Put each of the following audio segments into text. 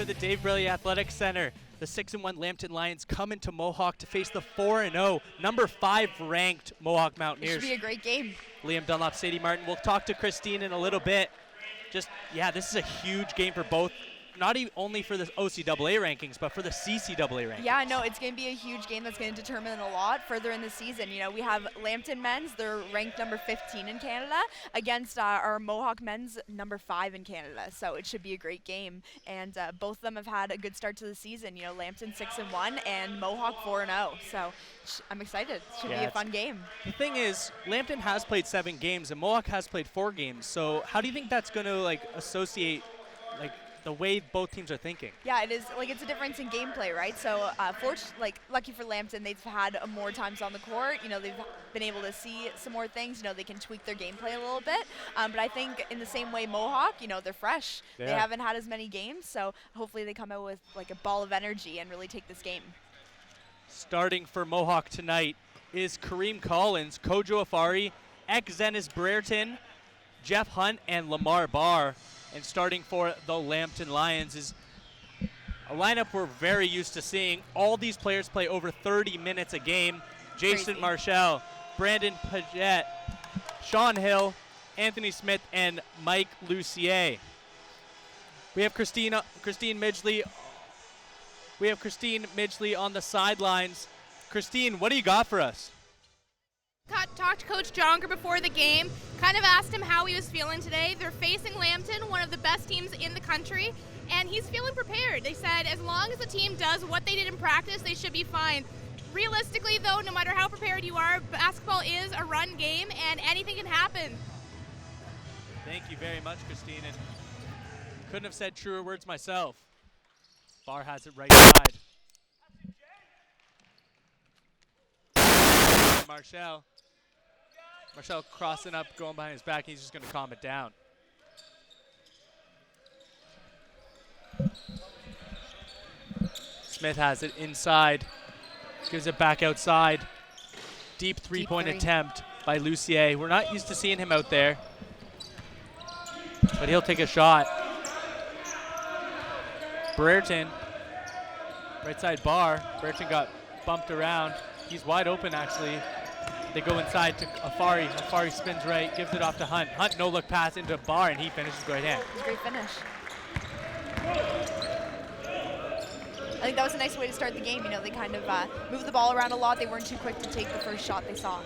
to the Dave Briley Athletic Center. The 6-1 Lambton Lions come into Mohawk to face the 4-0, number 5 ranked Mohawk Mountaineers. It should be a great game. Liam Dunlop, Sadie Martin. We'll talk to Christine in a little bit. This is a huge game for both, not only for the OCAA rankings, but for the CCAA rankings. Yeah, no, it's going to be a huge game that's going to determine a lot further in the season. You know, we have Lambton men's, they're ranked number 15 in Canada, against our Mohawk men's number 5 in Canada. So it should be a great game. And both of them have had a good start to the season. You know, Lambton 6-1 and Mohawk 4-0. So I'm excited. It should be a fun game. The thing is, Lambton has played 7 games and Mohawk has played 4 games. So how do you think that's going to associate the way both teams are thinking? Yeah, it is. It's a difference in gameplay, right? So, lucky for Lambton, they've had more times on the court. You know, they've been able to see some more things. You know, they can tweak their gameplay a little bit. But I think in the same way, Mohawk, you know, they're fresh. Yeah. They haven't had as many games, so hopefully they come out with a ball of energy and really take this game. Starting for Mohawk tonight is Kareem Collins, Kojo Afari, Zenis Brereton, Jeff Hunt, and Lamar Barr. And starting for the Lambton Lions is a lineup we're very used to seeing. All these players play over 30 minutes a game. Jason Marshall, Brandon Paget, Sean Hill, Anthony Smith, and Mike Lucier. We have Christine Midgley. We have Christine Midgley on the sidelines. Christine, what do you got for us? Talked to Coach Jonger before the game, kind of asked him how he was feeling today. They're facing Lambton, one of the best teams in the country, and he's feeling prepared. They said as long as the team does what they did in practice, they should be fine. Realistically, though, no matter how prepared you are, basketball is a run game, and anything can happen. Thank you very much, Christine. And couldn't have said truer words myself. Barr has it right side. Marshall crossing up, going behind his back. He's just going to calm it down. Smith has it inside. Gives it back outside. Deep three-point attempt by Lucier. We're not used to seeing him out there, but he'll take a shot. Brereton, right side Barr. Brereton got bumped around. He's wide open, actually. They go inside to Afari. Afari spins right, gives it off to Hunt. Hunt no-look pass into Barr, and he finishes with right hand. It was a great finish. I think that was a nice way to start the game. You know, they kind of moved the ball around a lot. They weren't too quick to take the first shot they saw.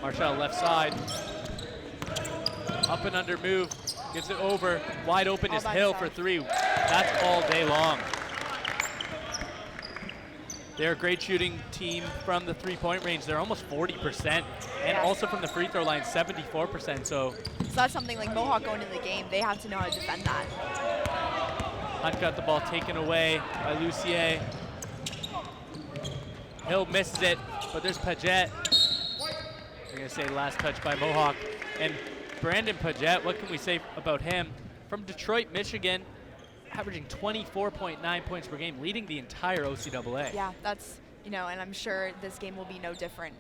Marshall left side. Up and under move. Gives it over. Wide open is Hill for 3. That's all day long. They're a great shooting team from the three-point range. They're almost 40%. And also from the free throw line, 74%. So that's something like Mohawk going into the game. They have to know how to defend that. Hunt got the ball taken away by Lucier. Hill misses it, but there's Paget. We're going to say last touch by Mohawk. And Brandon Paget, what can we say about him? From Detroit, Michigan, averaging 24.9 points per game, leading the entire OCAA. Yeah, that's, you know, and I'm sure this game will be no different.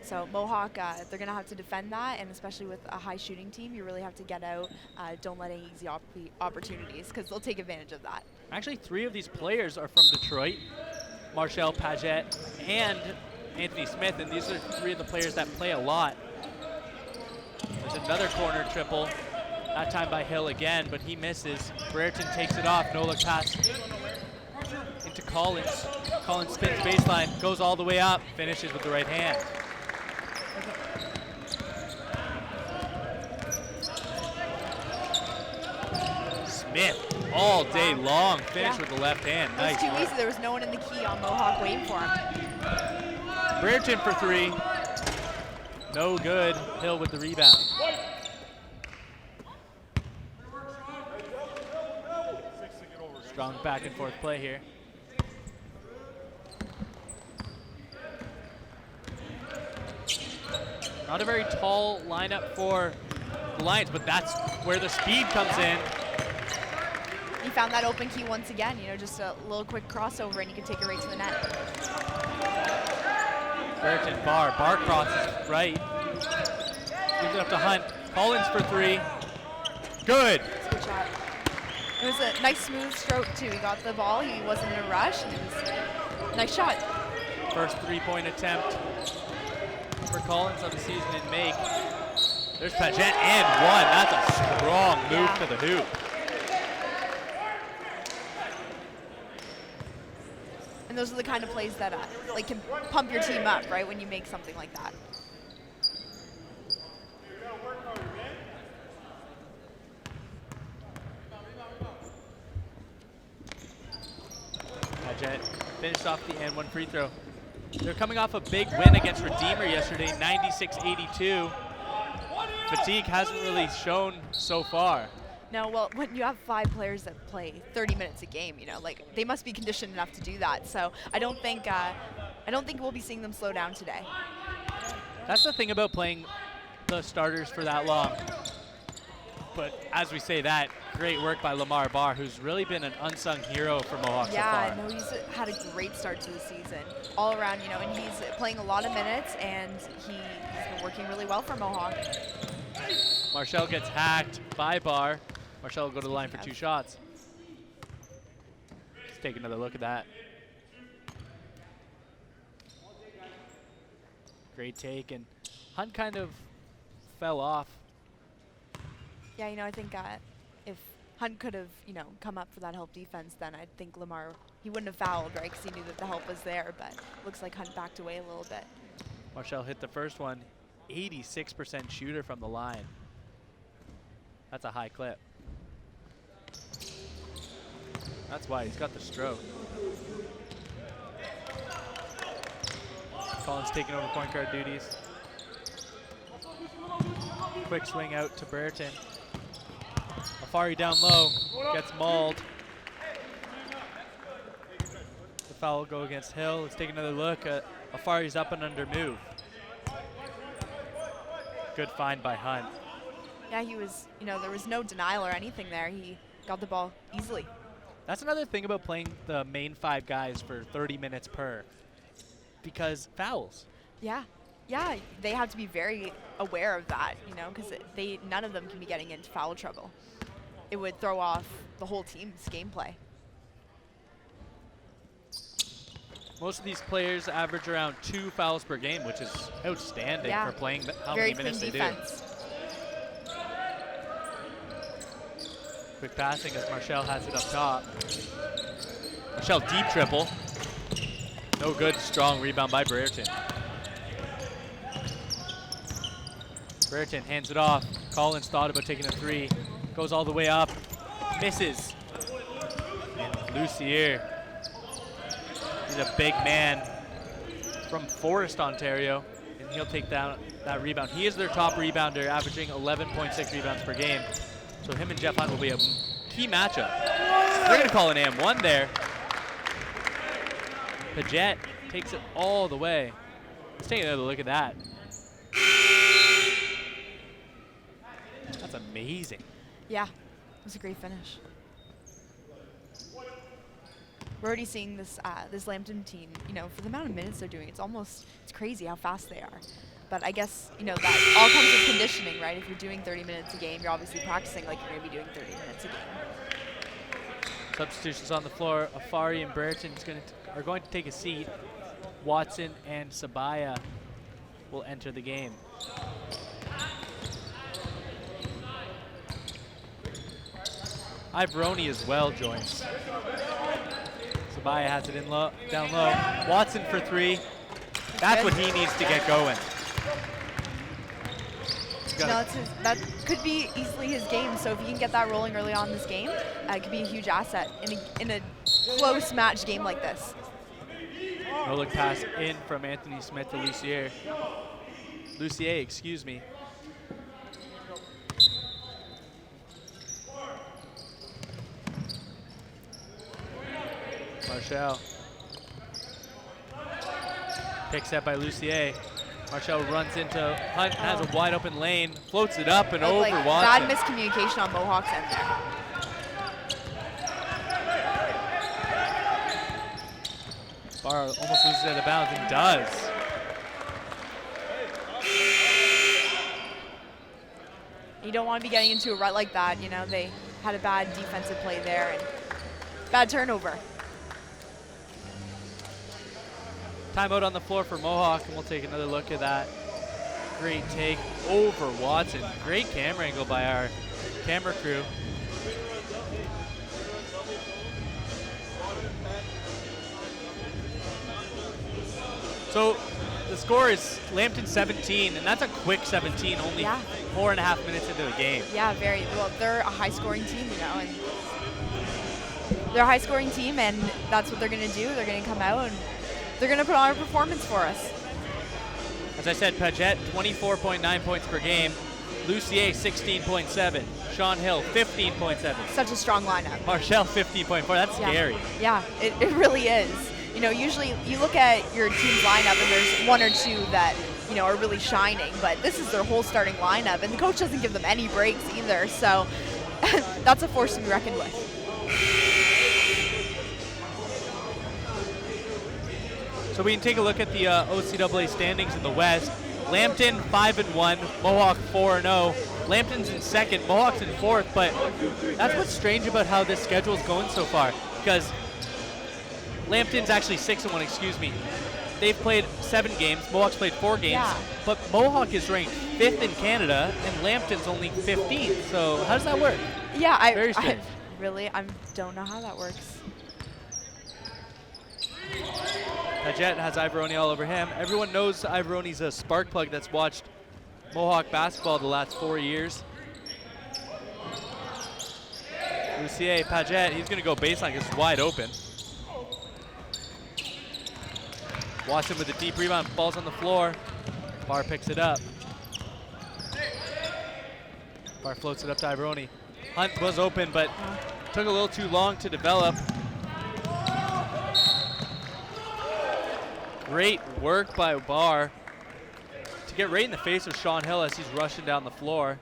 So Mohawk, they're going to have to defend that, and especially with a high shooting team, you really have to get out. Don't let any easy opportunities, because they'll take advantage of that. Actually, 3 of these players are from Detroit. Marshall, Paget, and Anthony Smith, and these are 3 of the players that play a lot. There's another corner triple, that time by Hill again, but he misses. Brereton takes it off, no-look pass into Collins. Collins spins baseline, goes all the way up, finishes with the right hand. Smith, all day long, finished with the left hand. Nice. It was too easy. There was no one in the key on Mohawk waiting for him. Brereton for 3. No good. Hill with the rebound. Strong back and forth play here. Not a very tall lineup for the Lions, but that's where the speed comes in. He found that open key once again, you know, just a little quick crossover and you can take it right to the net. Brereton, Barr crosses right. Gives it up to Hunt. Collins for 3. Good. That's a good shot. It was a nice smooth stroke too. He got the ball, he wasn't in a rush, and it was a nice shot. First 3-point attempt for Collins of the season in make. There's Paget and one. That's a strong move to the hoop. And those are the kind of plays that like can pump your team up, right, when you make something like that. Paget finished off the and one free throw. They're coming off a big win against Redeemer yesterday, 96-82. Fatigue hasn't really shown so far. No, well, when you have 5 players that play 30 minutes a game, you know, like they must be conditioned enough to do that. So I don't think we'll be seeing them slow down today. That's the thing about playing the starters for that long. But as we say that, great work by Lamar Barr, who's really been an unsung hero for Mohawk so far. Yeah, no, he's had a great start to the season all around, you know, and he's playing a lot of minutes, and he's been working really well for Mohawk. Marshall gets hacked by Barr. Marshall will go to the line for 2 shots. Let's take another look at that. Great take, and Hunt kind of fell off. Yeah, you know, I think if Hunt could have, you know, come up for that help defense, then I think Lamar, he wouldn't have fouled, right, because he knew that the help was there, but looks like Hunt backed away a little bit. Marshall hit the first one, 86% shooter from the line. That's a high clip. That's why he's got the stroke. Collins taking over point guard duties. Quick swing out to Brereton. Afari down low, gets mauled. The foul will go against Hill. Let's take another look at Afari's up and under move. Good find by Hunt. Yeah, he was, you know, there was no denial or anything there. He got the ball easily. That's another thing about playing the main 5 guys for 30 minutes per, because fouls. Yeah, they have to be very aware of that, you know, because none of them can be getting into foul trouble. It would throw off the whole team's gameplay. Most of these players average around 2 fouls per game, which is outstanding for playing how many minutes they do. Quick passing as Marshall has it up top. Marshall deep triple. No good, strong rebound by Brereton. Brereton hands it off. Collins thought about taking a 3. Goes all the way up, misses. And Lucier, he's a big man from Forest, Ontario, and he'll take down that rebound. He is their top rebounder, averaging 11.6 rebounds per game. So him and Jeff Hunt will be a key matchup. They're going to call an AM1 there. Paget takes it all the way. Let's take another look at that. That's amazing. Yeah, it was a great finish. We're already seeing this this Lambton team, you know, for the amount of minutes they're doing, it's crazy how fast they are. But I guess, you know, that all comes with conditioning, right? If you're doing 30 minutes a game, you're obviously practicing like you're going to be doing 30 minutes a game. Substitutions on the floor. Afari and Brereton are going to take a seat. Watson and Sabaya will enter the game. Ivoroni as well joins. Sabaya has it in low, down low. Watson for 3. That's what he needs to get going. No, that could be easily his game. So if he can get that rolling early on in this game, it could be a huge asset in a close match game like this. No look pass in from Anthony Smith to Lucier. Lucier, excuse me. Marshall. Pick set by Lucier. Marshall runs into Hunt, has a wide open lane, floats it up and over like Watson. Bad miscommunication on Mohawk's end there. Barr almost loses it out of bounds and does. You don't want to be getting into a rut like that. You know, they had a bad defensive play there and bad turnover. Timeout on the floor for Mohawk, and we'll take another look at that. Great take over Watson. Great camera angle by our camera crew. So the score is Lambton 17, and that's a quick 17, only 4.5 minutes into the game. Yeah, very well. They're a high-scoring team, you know, and they're a high-scoring team, and that's what they're going to do. They're going to come out and they're going to put on a performance for us. As I said, Paget 24.9 points per game, Lucier 16.7, Sean Hill 15.7. Such a strong lineup. Marshall 15.4. That's scary. Yeah, it really is. You know, usually you look at your team's lineup and there's one or two that, you know, are really shining, but this is their whole starting lineup, and the coach doesn't give them any breaks either, so that's a force to be reckoned with. So we can take a look at the OCAA standings in the West. Lambton 5-1, Mohawk 4-0. Lambton's in second, Mohawk's in fourth, but that's what's strange about how this schedule is going so far, because Lambton's actually 6-1, excuse me. They've played 7 games, Mohawk's played 4 games, but Mohawk is ranked 5th in Canada and Lambton's only 15th. So how does that work? Yeah, Very strange. I don't know how that works. Paget has Ivoroni all over him. Everyone knows Ivoroni's a spark plug that's watched Mohawk basketball the last 4 years. Lucier, Paget, he's going to go baseline because it's wide open. Watson with a deep rebound, falls on the floor. Barr picks it up. Barr floats it up to Ivoroni. Hunt was open, but took a little too long to develop. Great work by Barr to get right in the face of Sean Hill as he's rushing down the floor.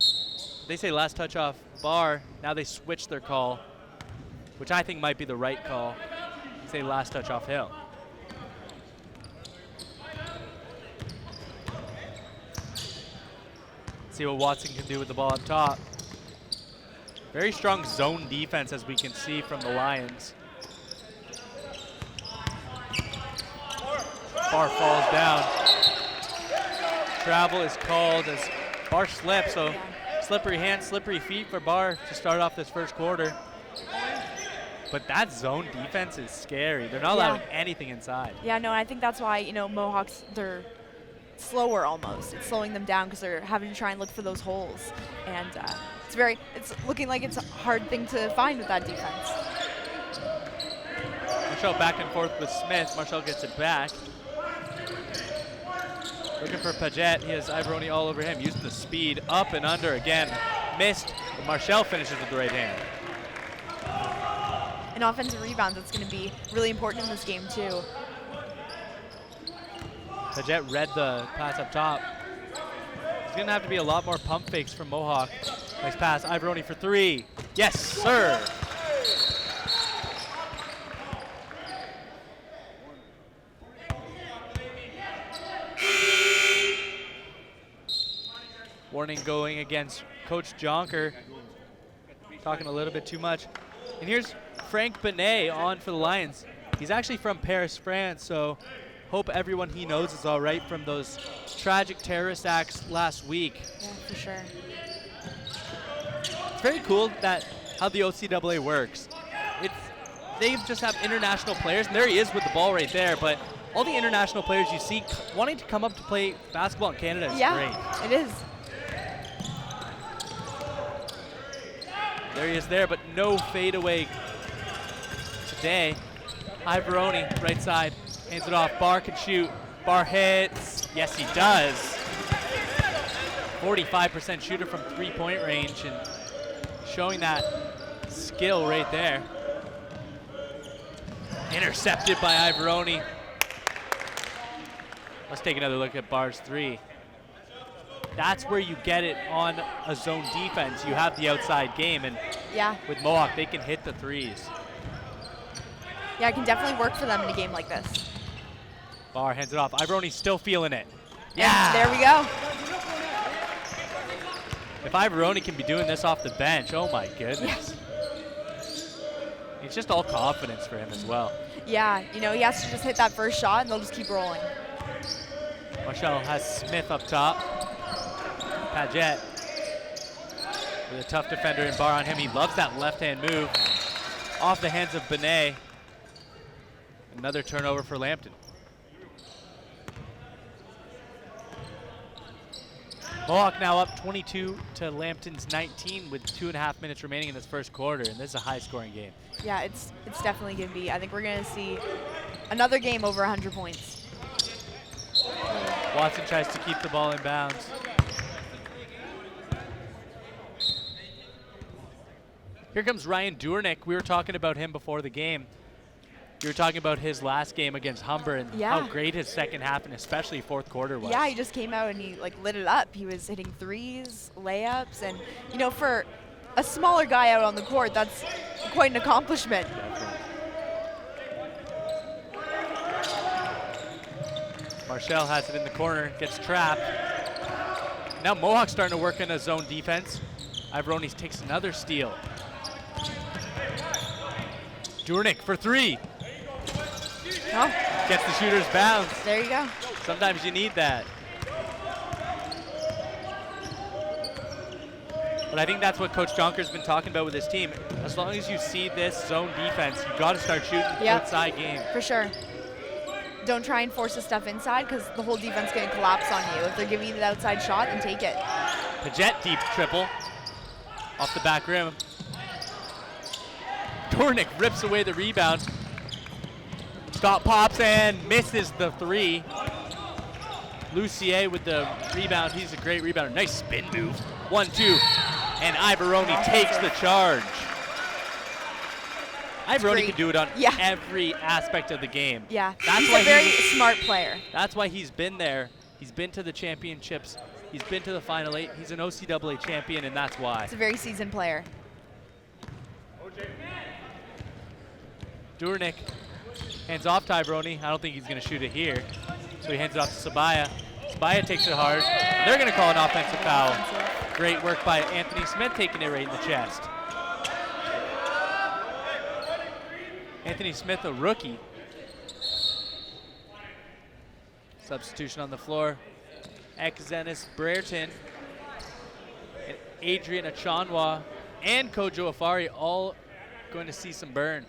They say last touch off Barr. Now they switch their call, which I think might be the right call. They say last touch off Hill. See what Watson can do with the ball up top. Very strong zone defense, as we can see from the Lions. Barr falls down. Travel is called as Barr slips, so slippery hands, slippery feet for Barr to start off this first quarter. But that zone defense is scary. They're not allowing anything inside. Yeah, no, I think that's why, you know, Mohawks, they're slower almost. It's slowing them down because they're having to try and look for those holes. And it's looking like it's a hard thing to find with that defense. Marshall back and forth with Smith. Marshall gets it back. Looking for Paget. He has Ivoroni all over him, using the speed up and under again. Missed, but Marshall finishes with the right hand. And offensive rebounds, that's going to be really important in this game too. Paget read the pass up top. There's going to have to be a lot more pump fakes from Mohawk. Nice pass, Ivoroni for 3. Yes, sir. Warning going against Coach Jonker. Talking a little bit too much. And here's Frank Benet on for the Lions. He's actually from Paris, France, so hope everyone he knows is all right from those tragic terrorist acts last week. Yeah, for sure. It's very cool that how the OCAA works. They just have international players, and there he is with the ball right there, but all the international players you see wanting to come up to play basketball in Canada is great. It is. There he is there, but no fadeaway today. Ivoroni, right side, hands it off. Barr can shoot. Barr hits. Yes, he does. 45% shooter from three-point range, and showing that skill right there. Intercepted by Ivoroni. Let's take another look at Barr's 3. That's where you get it on a zone defense. You have the outside game, and with Mohawk, they can hit the 3s. Yeah, it can definitely work for them in a game like this. Barr hands it off. Ivoroni's still feeling it. And there we go. If Ivoroni can be doing this off the bench, oh my goodness. It's just all confidence for him as well. Yeah, you know, he has to just hit that first shot and they'll just keep rolling. Marshall has Smith up top. Paget with a tough defender and bar on him. He loves that left-hand move off the hands of Benet. Another turnover for Lambton. Mohawk now up 22 to Lambton's 19 with 2.5 minutes remaining in this first quarter, and this is a high-scoring game. Yeah, it's definitely going to be. I think we're going to see another game over 100 points. Watson tries to keep the ball in bounds. Here comes Ryan Durnick. We were talking about him before the game. You were talking about his last game against Humber and how great his second half and especially fourth quarter was. Yeah, he just came out and he like lit it up. He was hitting threes, layups, and you know, for a smaller guy out on the court, that's quite an accomplishment. Marshall has it in the corner, gets trapped. Now Mohawk's starting to work in a zone defense. Iverones takes another steal. Durnick for three. Oh. Gets the shooter's bounce. There you go. Sometimes you need that. But I think that's what Coach Jonker's been talking about with his team. As long as you see this zone defense, you got to start shooting the outside game. For sure. Don't try and force the stuff inside because the whole defense is going to collapse on you. If they're giving you the outside shot, then take it. Paget deep triple off the back rim. Durnick rips away the rebound. Scott pops and misses the three. Lucier with the rebound. He's a great rebounder. Nice spin move. 1-2. And Iveroni takes the charge. Iveroni can do it on every aspect of the game. Yeah, that's he's why a very smart player. That's why he's been there. He's been to the championships. He's been to the Final Eight. He's an OCAA champion, and that's why. He's a very seasoned player. Durnick hands off to Iveroni. I don't think he's going to shoot it here. So he hands it off to Sabaya. Sabaya takes it hard. They're going to call an offensive foul. Great work by Anthony Smith, taking it right in the chest. Anthony Smith, a rookie. Substitution on the floor. Exenis Brereton, and Adrian Achanwa, and Kojo Afari all going to see some burn.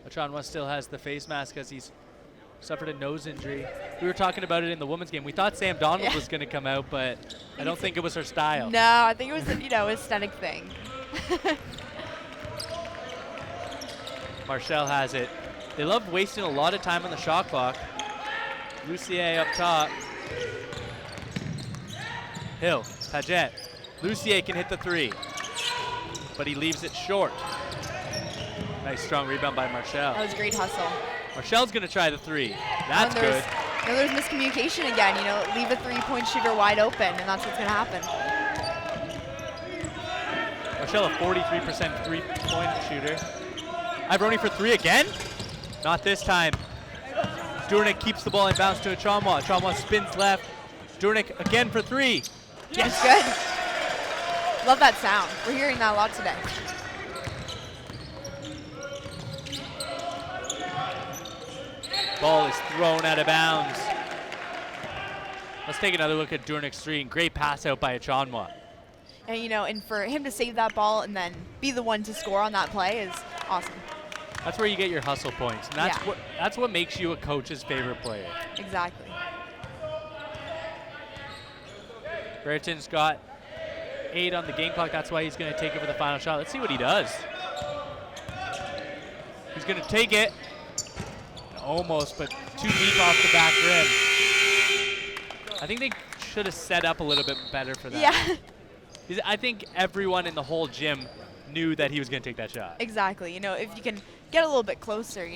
Achanwa still has the face mask as he's suffered a nose injury. We were talking about it in the women's game. We thought Sam Donald was going to come out, but I don't think it was her style. No, I think it was a, aesthetic thing. Marshall has it. They love wasting a lot of time on the shot clock. Lucier up top. Hill, Paget. Lucier can hit the three, but he leaves it short. Nice strong rebound by Marshall. That was great hustle. Marshall's going to try the three. That's good. There's miscommunication again. Leave a three-point shooter wide open, and that's what's going to happen. Marshall, a 43% three-point shooter. Iveroni for three again? Not this time. Durnick keeps the ball in bounds to Achanwa. Achanwa spins left. Durnick again for three. Yes. That's good. Love that sound. We're hearing that a lot today. Ball is thrown out of bounds. Let's take another look at Durnick's three. And great pass out by Achanwa. And and for him to save that ball and then be the one to score on that play is awesome. That's where you get your hustle points. And that's what makes you a coach's favorite player. Exactly. Brereton's got 8 on the game clock. That's why he's going to take it for the final shot. Let's see what he does. He's going to take it. Almost, but too deep off the back rim. I think they should have set up a little bit better for that. Yeah. I think everyone in the whole gym knew that he was going to take that shot. Exactly. If you can get a little bit closer,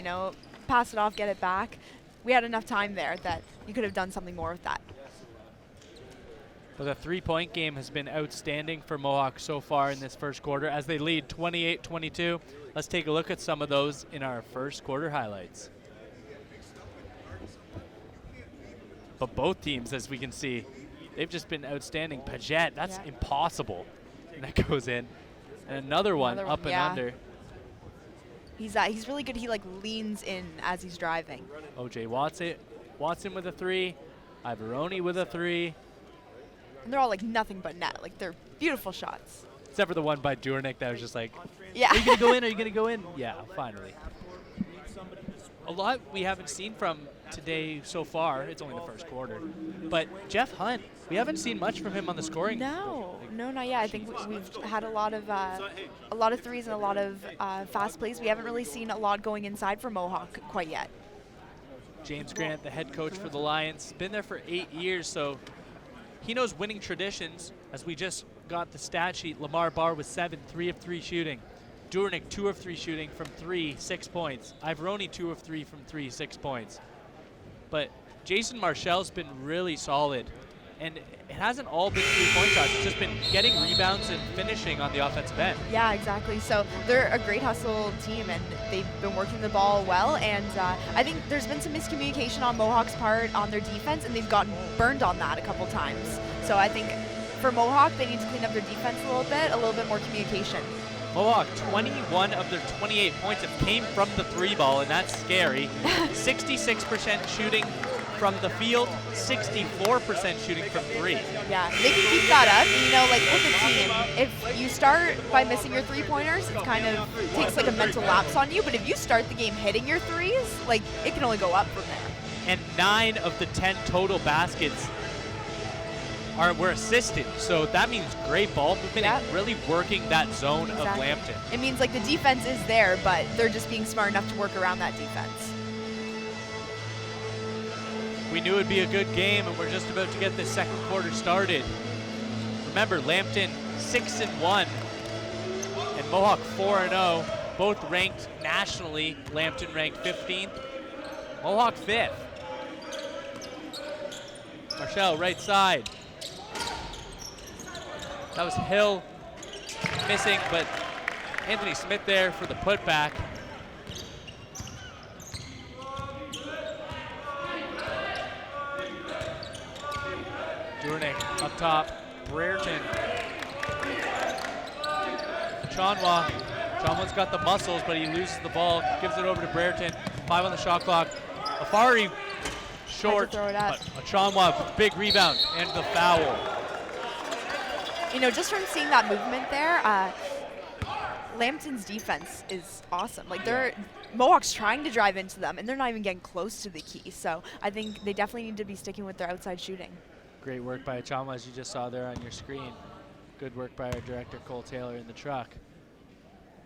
pass it off, get it back. We had enough time there that you could have done something more with that. Well, the three-point game has been outstanding for Mohawk so far in this first quarter as they lead 28-22. Let's take a look at some of those in our first quarter highlights. But both teams, as we can see, they've just been outstanding. Paget, that's impossible. And that goes in. And another one up and yeah. under. He's really good. He like leans in as he's driving. OJ Watson with a 3. Ivoroni with a 3. And they're all like nothing but net. Like they're beautiful shots. Except for the one by Durnick that was just like, yeah. are you going to go in? Are you going to go in? Yeah, finally. A lot we haven't seen from today so far. It's only the first quarter. But Jeff Hunt, we haven't seen much from him on the scoring. No, not yet. I think we've had a lot of threes and a lot of fast plays. We haven't really seen a lot going inside for Mohawk quite yet. James Grant, the head coach for the Lions, been there for 8 years, so he knows winning traditions. As we just got the stat sheet, Lamar Barr was 7, 3 of 3 shooting. Durnick, 2 of 3 shooting from 3, 6 points. Ivoroni, 2 of 3 from 3, 6 points. But Jason Marshall's been really solid. And it hasn't all been 3-point shots. It's just been getting rebounds and finishing on the offensive end. Yeah, exactly. So they're a great hustle team, and they've been working the ball well. And I think there's been some miscommunication on Mohawk's part on their defense, and they've gotten burned on that a couple times. So I think for Mohawk, they need to clean up their defense a little bit more communication. Mohawk, 21 of their 28 points have came from the 3-ball, and that's scary. 66% shooting from the field, 64% shooting from 3. Yeah, they can keep that up. You know, like with a team, if you start by missing your 3-pointers, it kind of takes like a mental lapse on you. But if you start the game hitting your 3s, like it can only go up from there. And 9 of the 10 total baskets were assisted. So that means great ball movement and really working that zone of Lambton. It means like the defense is there, but they're just being smart enough to work around that defense. We knew it would be a good game, and we're just about to get this second quarter started. Remember, Lambton 6-1 and Mohawk 4-0, both ranked nationally. Lambton ranked 15th, Mohawk 5th. Marshall, right side. That was Hill missing, but Anthony Smith there for the putback. Durnick up top, Brereton. Chanwa's got the muscles, but he loses the ball, gives it over to Brereton. 5 on the shot clock. Afari short, but Chanwa, big rebound, and the foul. You know, just from seeing that movement there, Lambton's defense is awesome. Like Mohawk's trying to drive into them, and they're not even getting close to the key. So I think they definitely need to be sticking with their outside shooting. Great work by Achama, as you just saw there on your screen. Good work by our director, Cole Taylor, in the truck.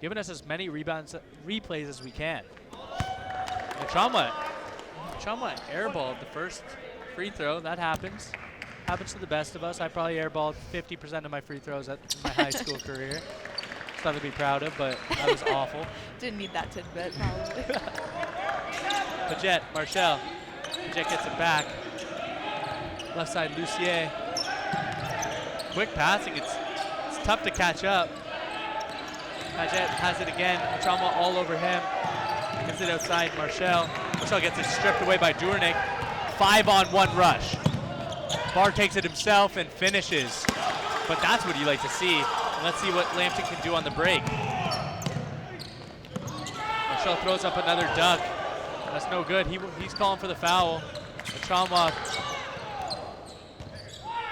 Giving us as many replays as we can. Achama airballed the first free throw. That happens. Happens to the best of us. I probably airballed 50% of my free throws in my high school career. Something to be proud of, but that was awful. Didn't need that tidbit, probably. Paget, Marshall. Paget gets it back. Left side, Lucier. Quick passing. It's tough to catch up. Paget has it again. Achama all over him. Gets it outside, Marshall. Marshall gets it stripped away by Durnick. 5-on-1 rush. Barr takes it himself and finishes. But that's what you like to see. And let's see what Lambton can do on the break. Marshall throws up another duck. That's no good. He's calling for the foul. Achama.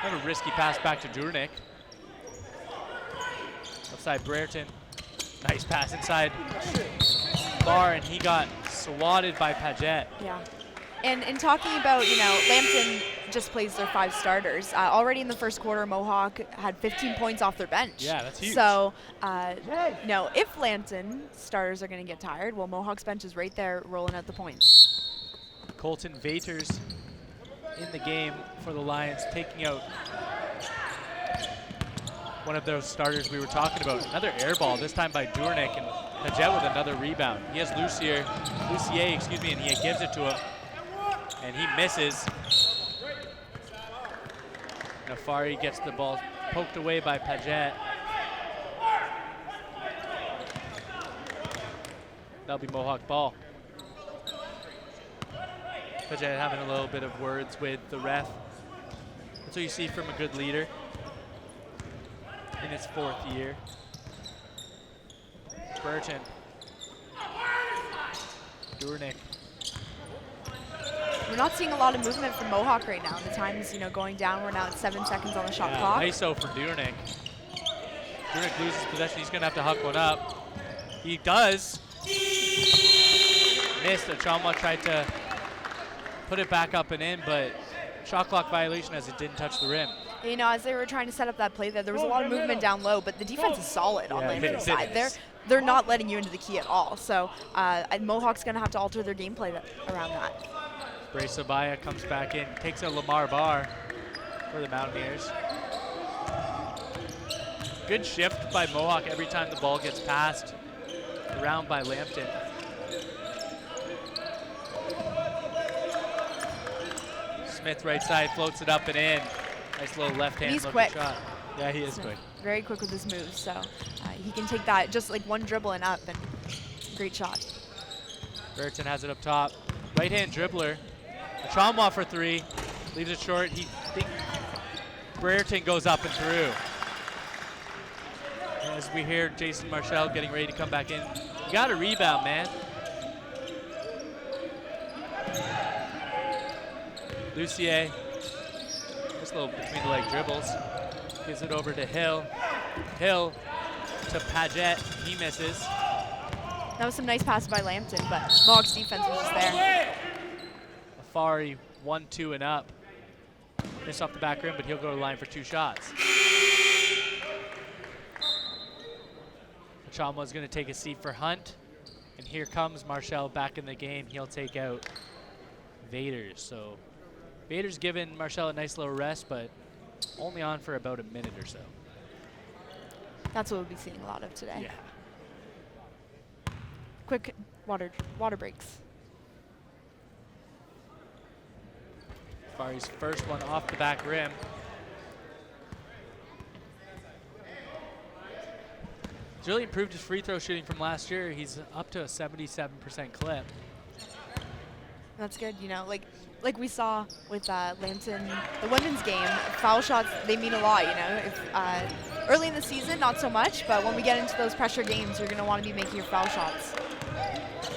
Another risky pass back to Durnick. Outside Brereton. Nice pass inside Barr, and he got swatted by Paget. Yeah. And in talking about, you know, Lambton just plays their 5 starters. Already in the first quarter, Mohawk had 15 points off their bench. Yeah, that's huge. So, no, if Lambton starters are going to get tired, well, Mohawk's bench is right there rolling out the points. Colton Vaters in the game for the Lions, taking out one of those starters we were talking about. Another air ball, this time by Durnick, and Paget with another rebound. He has Lucier, and he gives it to him. And he misses. Nafari gets the ball poked away by Paget. That'll be Mohawk ball. Paget having a little bit of words with the ref. That's what you see from a good leader. in his 4th year. Burton. Durnick. We're not seeing a lot of movement from Mohawk right now. The time is, going down. We're now at 7 seconds on the shot clock. ISO for Durnick. Durnick loses possession. He's going to have to huck one up. He does. Missed. Achalma tried to put it back up and in, but shot clock violation as it didn't touch the rim. As they were trying to set up that play there was a lot of movement down low, but the defense is solid on Lambton's side. They're not letting you into the key at all. So Mohawk's going to have to alter their gameplay around that. Bray Sabaya comes back in, takes a Lamar Barr for the Mountaineers. Good shift by Mohawk every time the ball gets passed around by Lambton. Smith right side floats it up and in. Nice little left-hand He's looking quick. shot. Yeah, he is quick. Very quick with his moves, so he can take that just like one dribble and up, and great shot. Burton has it up top. Right-hand dribbler. Achalma for 3. Leaves it short. Brereton goes up and through. As we hear Jason Marshall getting ready to come back in. You got a rebound, man. Lucier. Just a little between the leg dribbles. Gives it over to Hill. Hill to Paget. He misses. That was some nice passes by Lambton, but Mohawk's defense was just there. Afari 1-2 and up. Missed off the back rim, but he'll go to the line for 2 shots. Achalma is going to take a seat for Hunt. And here comes Marshall back in the game. He'll take out Vaders. So Vaders giving Marshall a nice little rest, but only on for about a minute or so. That's what we'll be seeing a lot of today. Yeah. Quick water breaks. Fari's first one off the back rim. He's really improved his free throw shooting from last year. He's up to a 77% clip. That's good, like we saw with Lambton, the women's game, foul shots, they mean a lot, If, early in the season, not so much, but when we get into those pressure games, you're going to want to be making your foul shots.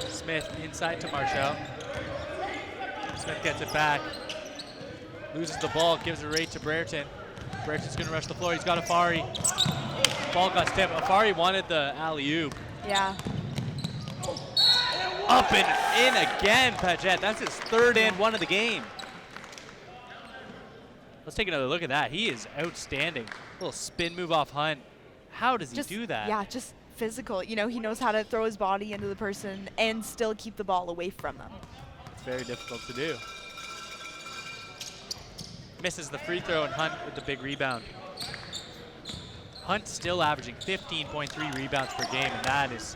Smith inside to Marshall. Smith gets it back. Loses the ball, gives it right to Brereton. Brereton's going to rush the floor. He's got Afari. Ball got tipped. Afari wanted the alley-oop. Yeah. Up and in again, Paget. That's his 3rd and 1 of the game. Let's take another look at that. He is outstanding. Little spin move off Hunt. How does he do that? Yeah, just physical. He knows how to throw his body into the person and still keep the ball away from them. It's very difficult to do. Misses the free throw, and Hunt with the big rebound. Hunt still averaging 15.3 rebounds per game, and that is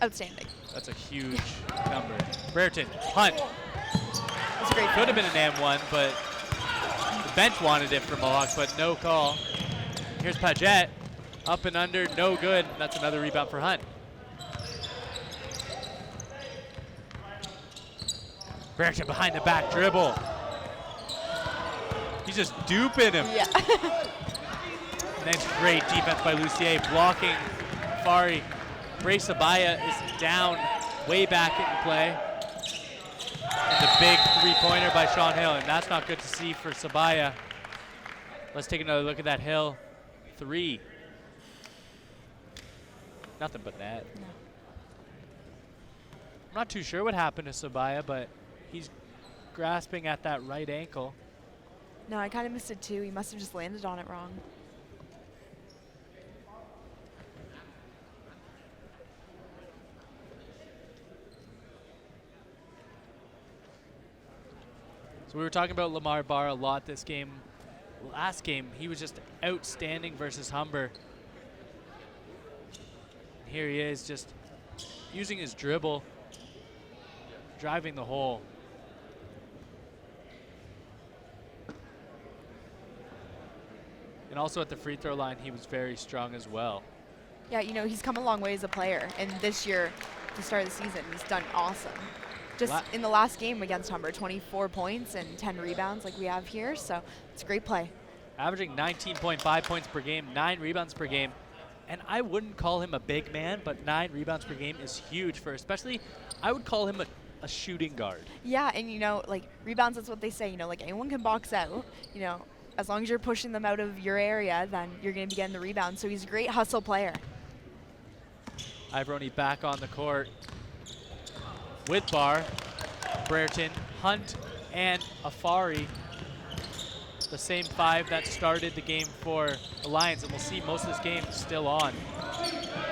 outstanding. That's a huge number. Brereton, Hunt. That's a great. Could have been an M1, but the bench wanted it for Mohawks, but no call. Here's Paget. Up and under, no good. That's another rebound for Hunt. Brereton behind the back dribble. He's just duping him. Yeah. And then great defense by Lucier, blocking Fari. Bray Sabaya is down, way back in play. And the big 3-pointer by Sean Hill, and that's not good to see for Sabaya. Let's take another look at that Hill 3. Nothing but net. No. I'm not too sure what happened to Sabaya, but he's grasping at that right ankle. No, I kind of missed it too. He must have just landed on it wrong. So we were talking about Lamar Barr a lot this game. Last game, he was just outstanding versus Humber. Here he is, just using his dribble, driving the hole. And also at the free throw line, he was very strong as well. Yeah, he's come a long way as a player. And this year, the start of the season, he's done awesome. Just in the last game against Humber, 24 points and 10 rebounds like we have here. So it's a great play. averaging 19.5 points per game, 9 rebounds per game. And I wouldn't call him a big man, but 9 rebounds per game is huge for, especially, I would call him a shooting guard. Yeah, and like rebounds, that's what they say, like anyone can box out, as long as you're pushing them out of your area, then you're going to be getting the rebound. So he's a great hustle player. Ivoroni back on the court with Barr, Brereton, Hunt, and Afari. The same 5 that started the game for the Lions, and we'll see most of this game still on.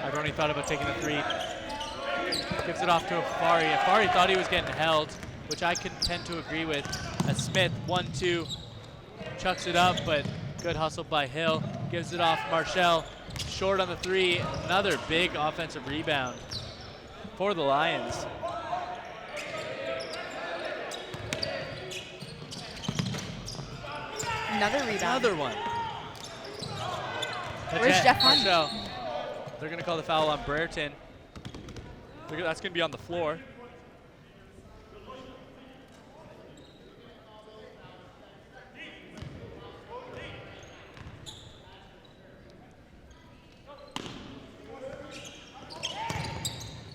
Ivoroni thought about taking the 3. Gives it off to Afari. Afari thought he was getting held, which I can tend to agree with. As Smith, 1-2, chucks it up, but good hustle by Hill. Gives it off Marshall. Short on the 3. Another big offensive rebound for the Lions. Another rebound. Another one. Where's Jeff Hunt? Marshall. They're going to call the foul on Brereton. That's going to be on the floor.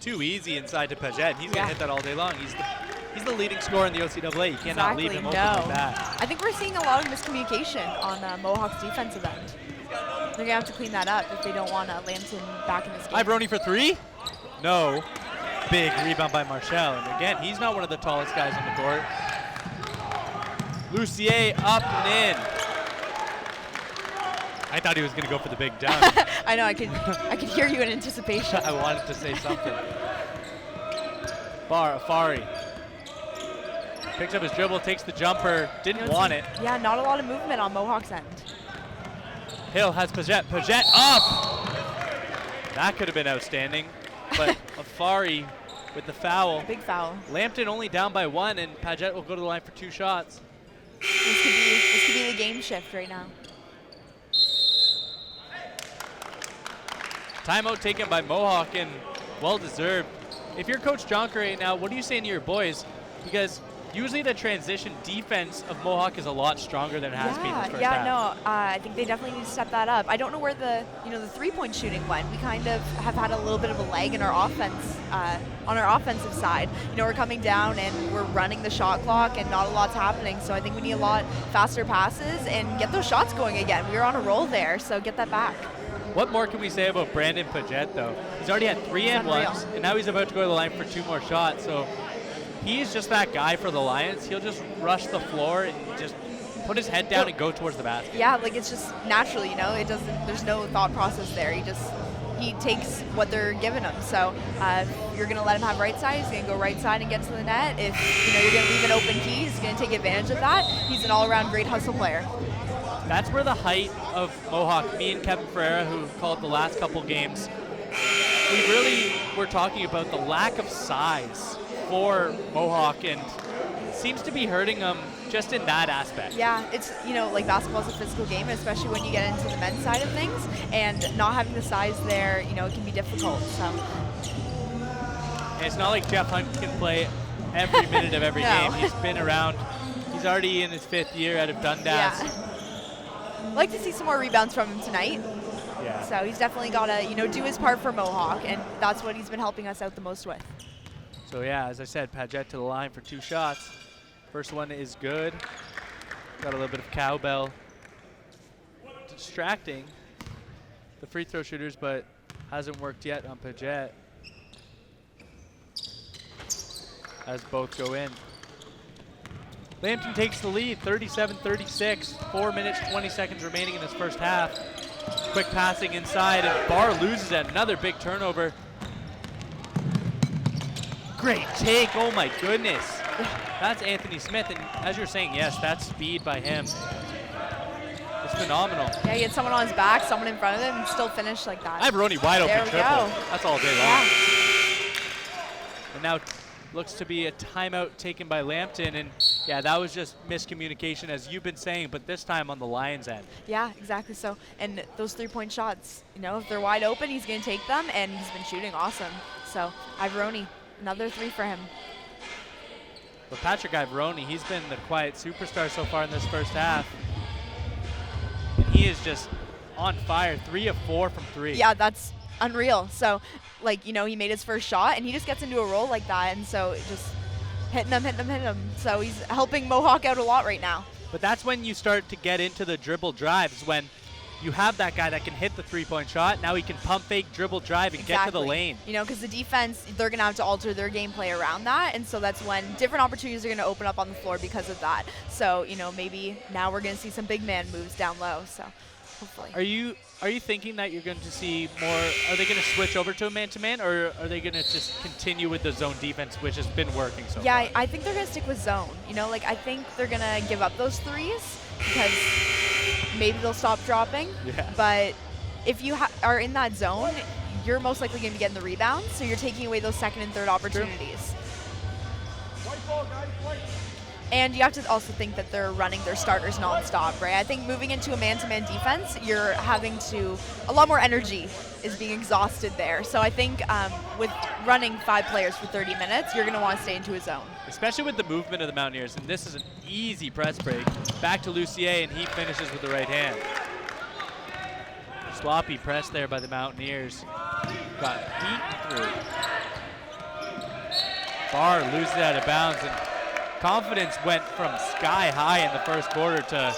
Too easy inside to Paget. He's going to hit that all day long. He's the leading scorer in the OCAA. You cannot leave him open like that. I think we're seeing a lot of miscommunication on Mohawk's defensive end. They're going to have to clean that up if they don't want Lambton back in this game. Ivoroni for 3? No. Big rebound by Marshall. And again, he's not one of the tallest guys on the court. Lucier up and in. I thought he was going to go for the big dunk. I know, I could hear you in anticipation. I wanted to say something. Barr, Afari. Picks up his dribble, takes the jumper, didn't want it. Yeah, not a lot of movement on Mohawk's end. Hill has Paget. Paget up! That could have been outstanding, but Afari with the foul. Big foul. Lambton only down by 1, and Paget will go to the line for 2 shots. This could be the game shift right now. Timeout taken by Mohawk, and well-deserved. If you're Coach Jonker right now, what are you saying to your boys? Because usually the transition defense of Mohawk is a lot stronger than it has been this first half. I think they definitely need to step that up. I don't know where the three-point shooting went. We kind of have had a little bit of a lag in our offense, on our offensive side. We're coming down and we're running the shot clock and not a lot's happening. So I think we need a lot faster passes and get those shots going again. We were on a roll there, so get that back. What more can we say about Brandon Paget, though? He's already had 3 and 1s, and now he's about to go to the line for 2 more shots. So he's just that guy for the Lions. He'll just rush the floor and just put his head down and go towards the basket. Yeah, it's just natural, It doesn't. There's no thought process there. He takes what they're giving him. So if you're going to let him have right side, he's going to go right side and get to the net. If you're going to leave an open key, he's going to take advantage of that. He's an all-around great hustle player. That's where the height of Mohawk, me and Kevin Ferreira, who called the last couple games, we really were talking about the lack of size for Mohawk, and seems to be hurting them just in that aspect. Yeah, it's, basketball's a physical game, especially when you get into the men's side of things, and not having the size there, it can be difficult. So. And it's not like Jeff Hunt can play every minute of every game. He's been around. He's already in his 5th year out of Dundas. Yeah. I'd like to see some more rebounds from him tonight. Yeah. So he's definitely got to, do his part for Mohawk, and that's what he's been helping us out the most with. So yeah, as I said, Paget to the line for 2 shots. First one is good. Got a little bit of cowbell. Distracting the free throw shooters, but hasn't worked yet on Paget. As both go in. Lambton takes the lead, 37-36. 4 minutes, 20 seconds remaining in this first half. Quick passing inside, and Barr loses it. Another big turnover. Great take, oh my goodness. That's Anthony Smith, and as you're saying, yes, that's speed by him. It's phenomenal. Yeah, he had someone on his back, someone in front of him, and still finished like that. Ivoroni wide open triple. Go. That's all day long. Yeah. And now looks to be a timeout taken by Lambton, and yeah, that was just miscommunication, as you've been saying, but this time on the Lions' end. Yeah, exactly. So, and those 3-point shots, if they're wide open, he's going to take them, and he's been shooting awesome. So, Ivoroni, another 3 for him. But Patrick Ivoroni, he's been the quiet superstar so far in this first half. is just on fire. 3 of 4 from 3. Yeah, that's unreal. So, like, he made his first shot, and he just gets into a roll like that, and so it just hitting him. So he's helping Mohawk out a lot right now. But that's when you start to get into the dribble drives, when you have that guy that can hit the three-point shot. Now he can pump fake, dribble drive, and get to the lane. Because the defense, they're going to have to alter their gameplay around that. And so that's when different opportunities are going to open up on the floor because of that. So, maybe now we're going to see some big man moves down low. So hopefully. Are you thinking that you're going to see more? Are they going to switch over to a man-to-man, or are they going to just continue with the zone defense, which has been working so far? Yeah, I think they're going to stick with zone. I think they're going to give up those threes because maybe they'll stop dropping. Yeah. But if you are in that zone, you're most likely going to be getting the rebounds, so you're taking away those second and third opportunities. White ball, guys, white. And you have to also think that they're running their starters nonstop, right? I think moving into a man-to-man defense, you're having a lot more energy is being exhausted there. So I think with running 5 players for 30 minutes, you're going to want to stay into a zone. Especially with the movement of the Mountaineers, and this is an easy press break. Back to Lucier, and he finishes with the right hand. Sloppy press there by the Mountaineers. Got beaten through. Barr loses it out of bounds, and confidence went from sky high in the first quarter to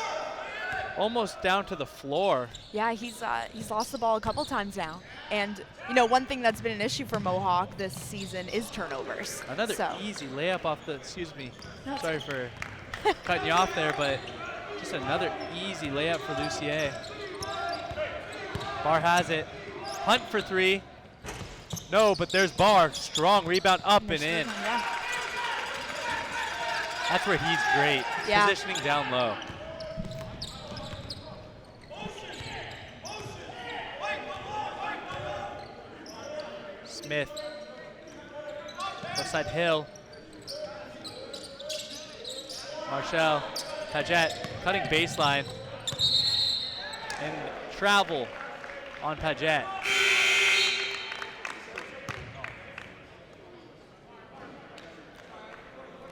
almost down to the floor. Yeah, he's lost the ball a couple times now. And, one thing that's been an issue for Mohawk this season is turnovers. Another easy layup off the, excuse me, sorry for cutting you off there, but just another easy layup for Lucier. Barr has it. Hunt for 3. No, but there's Barr. Strong rebound up and in. Yeah. That's where he's great. Yeah. Positioning down low. Smith. Left side Hill. Marshall. Paget cutting baseline. And travel on Paget.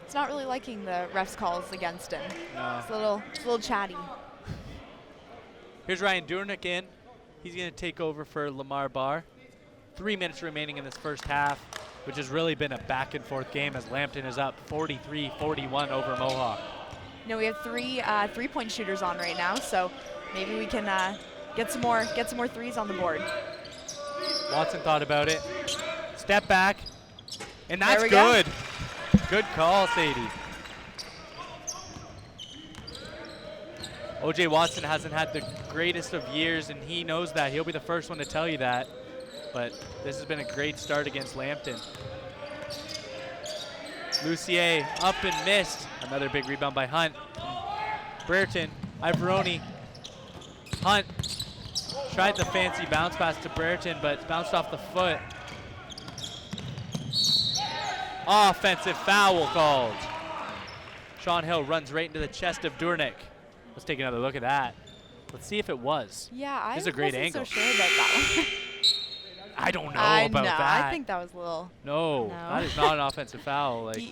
It's not really liking the refs' calls against him. No. It's a little chatty. Here's Ryan Durnick in. He's going to take over for Lamar Barr. 3 minutes remaining in this first half, which has really been a back-and-forth game as Lambton is up 43-41 over Mohawk. We have 3 3-point shooters on right now, so maybe we can get some more threes on the board. Watson thought about it. Step back, and that's There we go. good. Good call, Sadie. O.J. Watson hasn't had the greatest of years, and he knows that. He'll be the first one to tell you that. But this has been a great start against Lambton. Lucier up and missed. Another big rebound by Hunt. Brereton, Ivoroni. Hunt tried the fancy bounce pass to Brereton, but it's bounced off the foot. Offensive foul called. Sean Hill runs right into the chest of Durnick. Let's take another look at that. Let's see if it was. Yeah, I This is a great wasn't angle. so sure about that one. I don't know about that. I think that was a little. No, that is not an offensive foul. Like,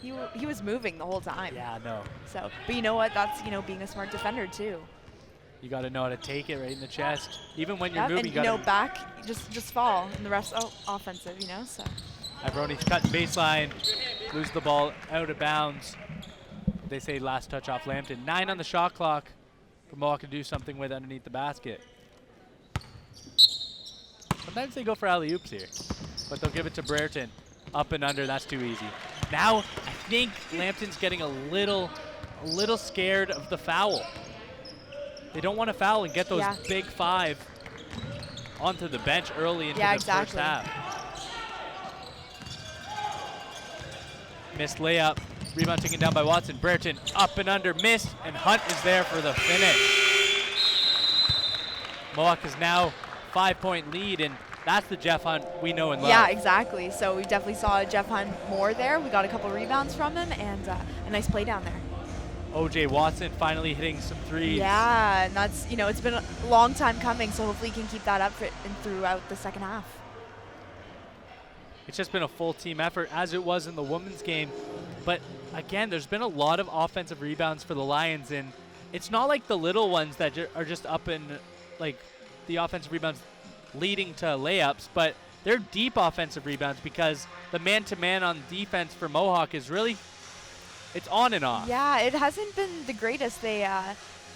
he was moving the whole time. yeah, no. So, but you know what? That's being a smart defender too. You got to know how to take it right in the chest. Even when you're Yep, moving, and you got to. back, just fall, and the refs offensive. So. Ivoroni's cutting baseline, lose the ball out of bounds. They say last touch off Lambton. 9 on the shot clock for Mohawk to do something with underneath the basket. Sometimes they go for alley-oops here, but they'll give it to Brereton. Up and under, that's too easy. Now, I think Lambton's getting a little scared of the foul. They don't want to foul and get those big 5 onto the bench early into the first half. Missed layup. Rebound taken down by Watson. Brereton up and under, missed, and Hunt is there for the finish. Mohawk is now 5-point lead, and that's the Jeff Hunt we know and love. Yeah, exactly. So we definitely saw Jeff Hunt more there. We got a couple rebounds from him, and a nice play down there. O.J. Watson finally hitting some threes. Yeah, and that's, it's been a long time coming, so hopefully he can keep that up throughout the second half. It's just been a full team effort, as it was in the women's game. But again, there's been a lot of offensive rebounds for the Lions, and it's not like the little ones that are just up in like the offensive rebounds leading to layups, but they're deep offensive rebounds because the man-to-man on defense for Mohawk is really, it's on and off. Yeah, it hasn't been the greatest. They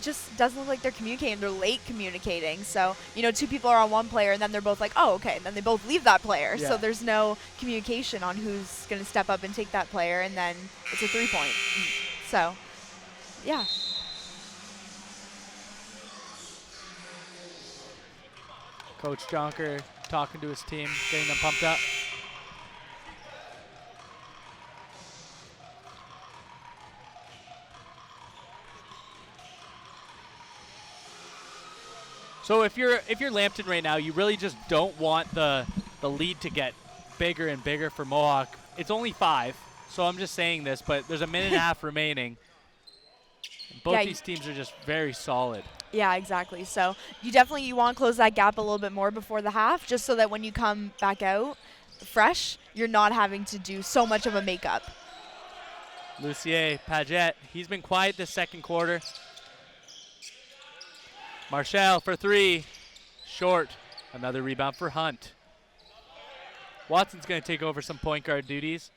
just doesn't look like they're communicating. They're late communicating. So, you know, two people are on one player, and then they're both like, oh, okay. And then they both leave that player. Yeah. So there's no communication on who's going to step up and take that player, and then it's a three-point. So, yeah. Coach Jonker talking to his team, getting them pumped up. So if you're Lambton right now, you really just don't want the lead to get bigger and bigger for Mohawk. It's only 5, so I'm just saying this, but there's a minute and a half remaining. Both these teams are just very solid. Yeah, exactly. So you want to close that gap a little bit more before the half, just so that when you come back out fresh, you're not having to do so much of a makeup. Lucier Paget, he's been quiet this second quarter. Marshall for 3, short. Another rebound for Hunt. Watson's going to take over some point guard duties.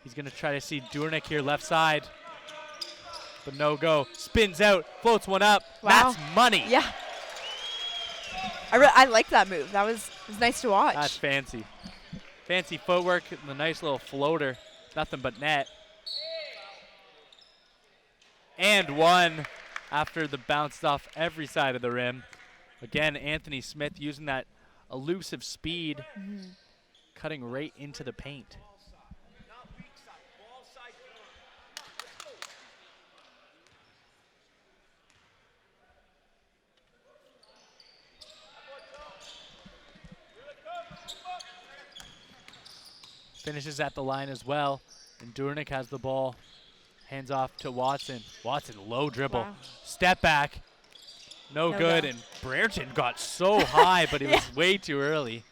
He's going to try to see Durnick here left side. But no go. Spins out, floats one up. Wow. That's money. Yeah. I like that move. It was nice to watch. That's fancy. Fancy footwork and the nice little floater. Nothing but net. And one after the bounced off every side of the rim. Again, Anthony Smith using that elusive speed, cutting right into the paint. Finishes at the line as well, and Durnick has the ball. Hands off to Watson. Watson, low dribble. Wow. Step back. No good, go. and Brereton got so high, but it was way too early.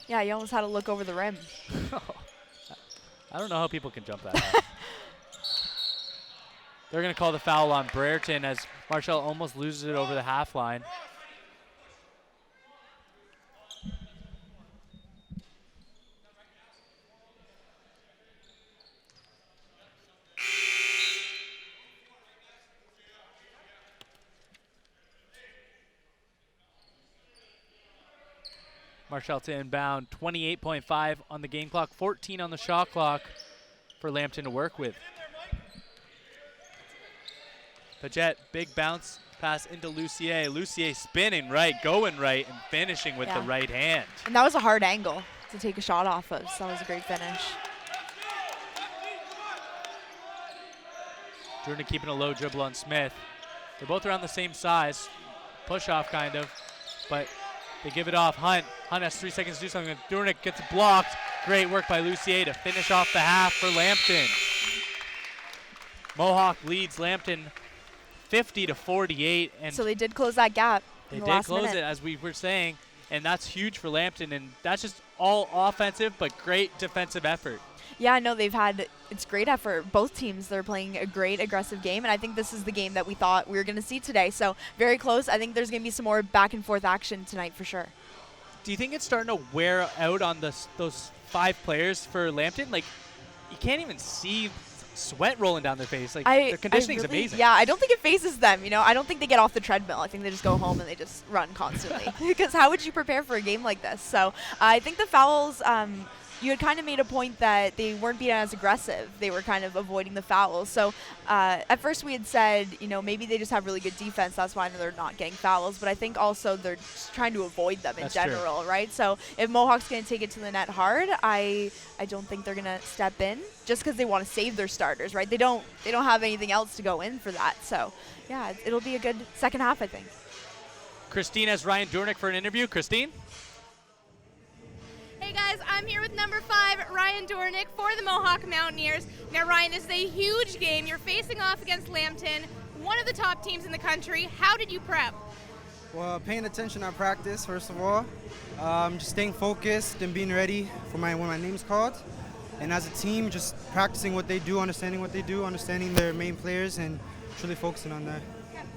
Yeah, you almost had to look over the rim. I don't know how people can jump that high. They're going to call the foul on Brereton as Marshall almost loses it over the half line. Marshall to inbound, 28.5 on the game clock, 14 on the shot clock for Lambton to work with. Paget, big bounce pass into Lucier. Lucier spinning right, going right, and finishing with the right hand. And that was a hard angle to take a shot off of, so that was a great finish. Jordan keeping a low dribble on Smith. They're both around the same size, push off kind of, but they give it off. Hunt has 3 seconds to do something. Durnick gets blocked. Great work by Lucier to finish off the half for Lambton. Mohawk leads Lambton 50-48, and So they did close that gap. they in the did last close minute. it, as we were saying, and that's huge for Lambton, and that's just all offensive but great defensive effort. Yeah, I know it's great effort. Both teams, they're playing a great aggressive game, and I think this is the game that we thought we were going to see today. So very close. I think there's going to be some more back and forth action tonight for sure. Do you think it's starting to wear out on those 5 players for Lambton? Like, you can't even see sweat rolling down their face. Like, their conditioning's amazing. Yeah, I don't think it phases them. You know, I don't think they get off the treadmill. I think they just go home and they just run constantly. Because how would you prepare for a game like this? So I think the fouls, you had kind of made a point that they weren't being as aggressive. They were kind of avoiding the fouls. So at first we had said, you know, maybe they just have really good defense. That's why they're not getting fouls. But I think also they're just trying to avoid them in general, right? So if Mohawk's going to take it to the net hard, I don't think they're going to step in just because they want to save their starters, right? They don't have anything else to go in for that. So, yeah, it'll be a good second half, I think. Christine has Ryan Durnick for an interview. Christine? Hey guys, I'm here with number 5, Ryan Dornick for the Mohawk Mountaineers. Now Ryan, this is a huge game. You're facing off against Lambton, one of the top teams in the country. How did you prep? Well, paying attention at practice, first of all. Just staying focused and being ready for when my name's called. And as a team, just practicing what they do, understanding their main players, and truly focusing on that.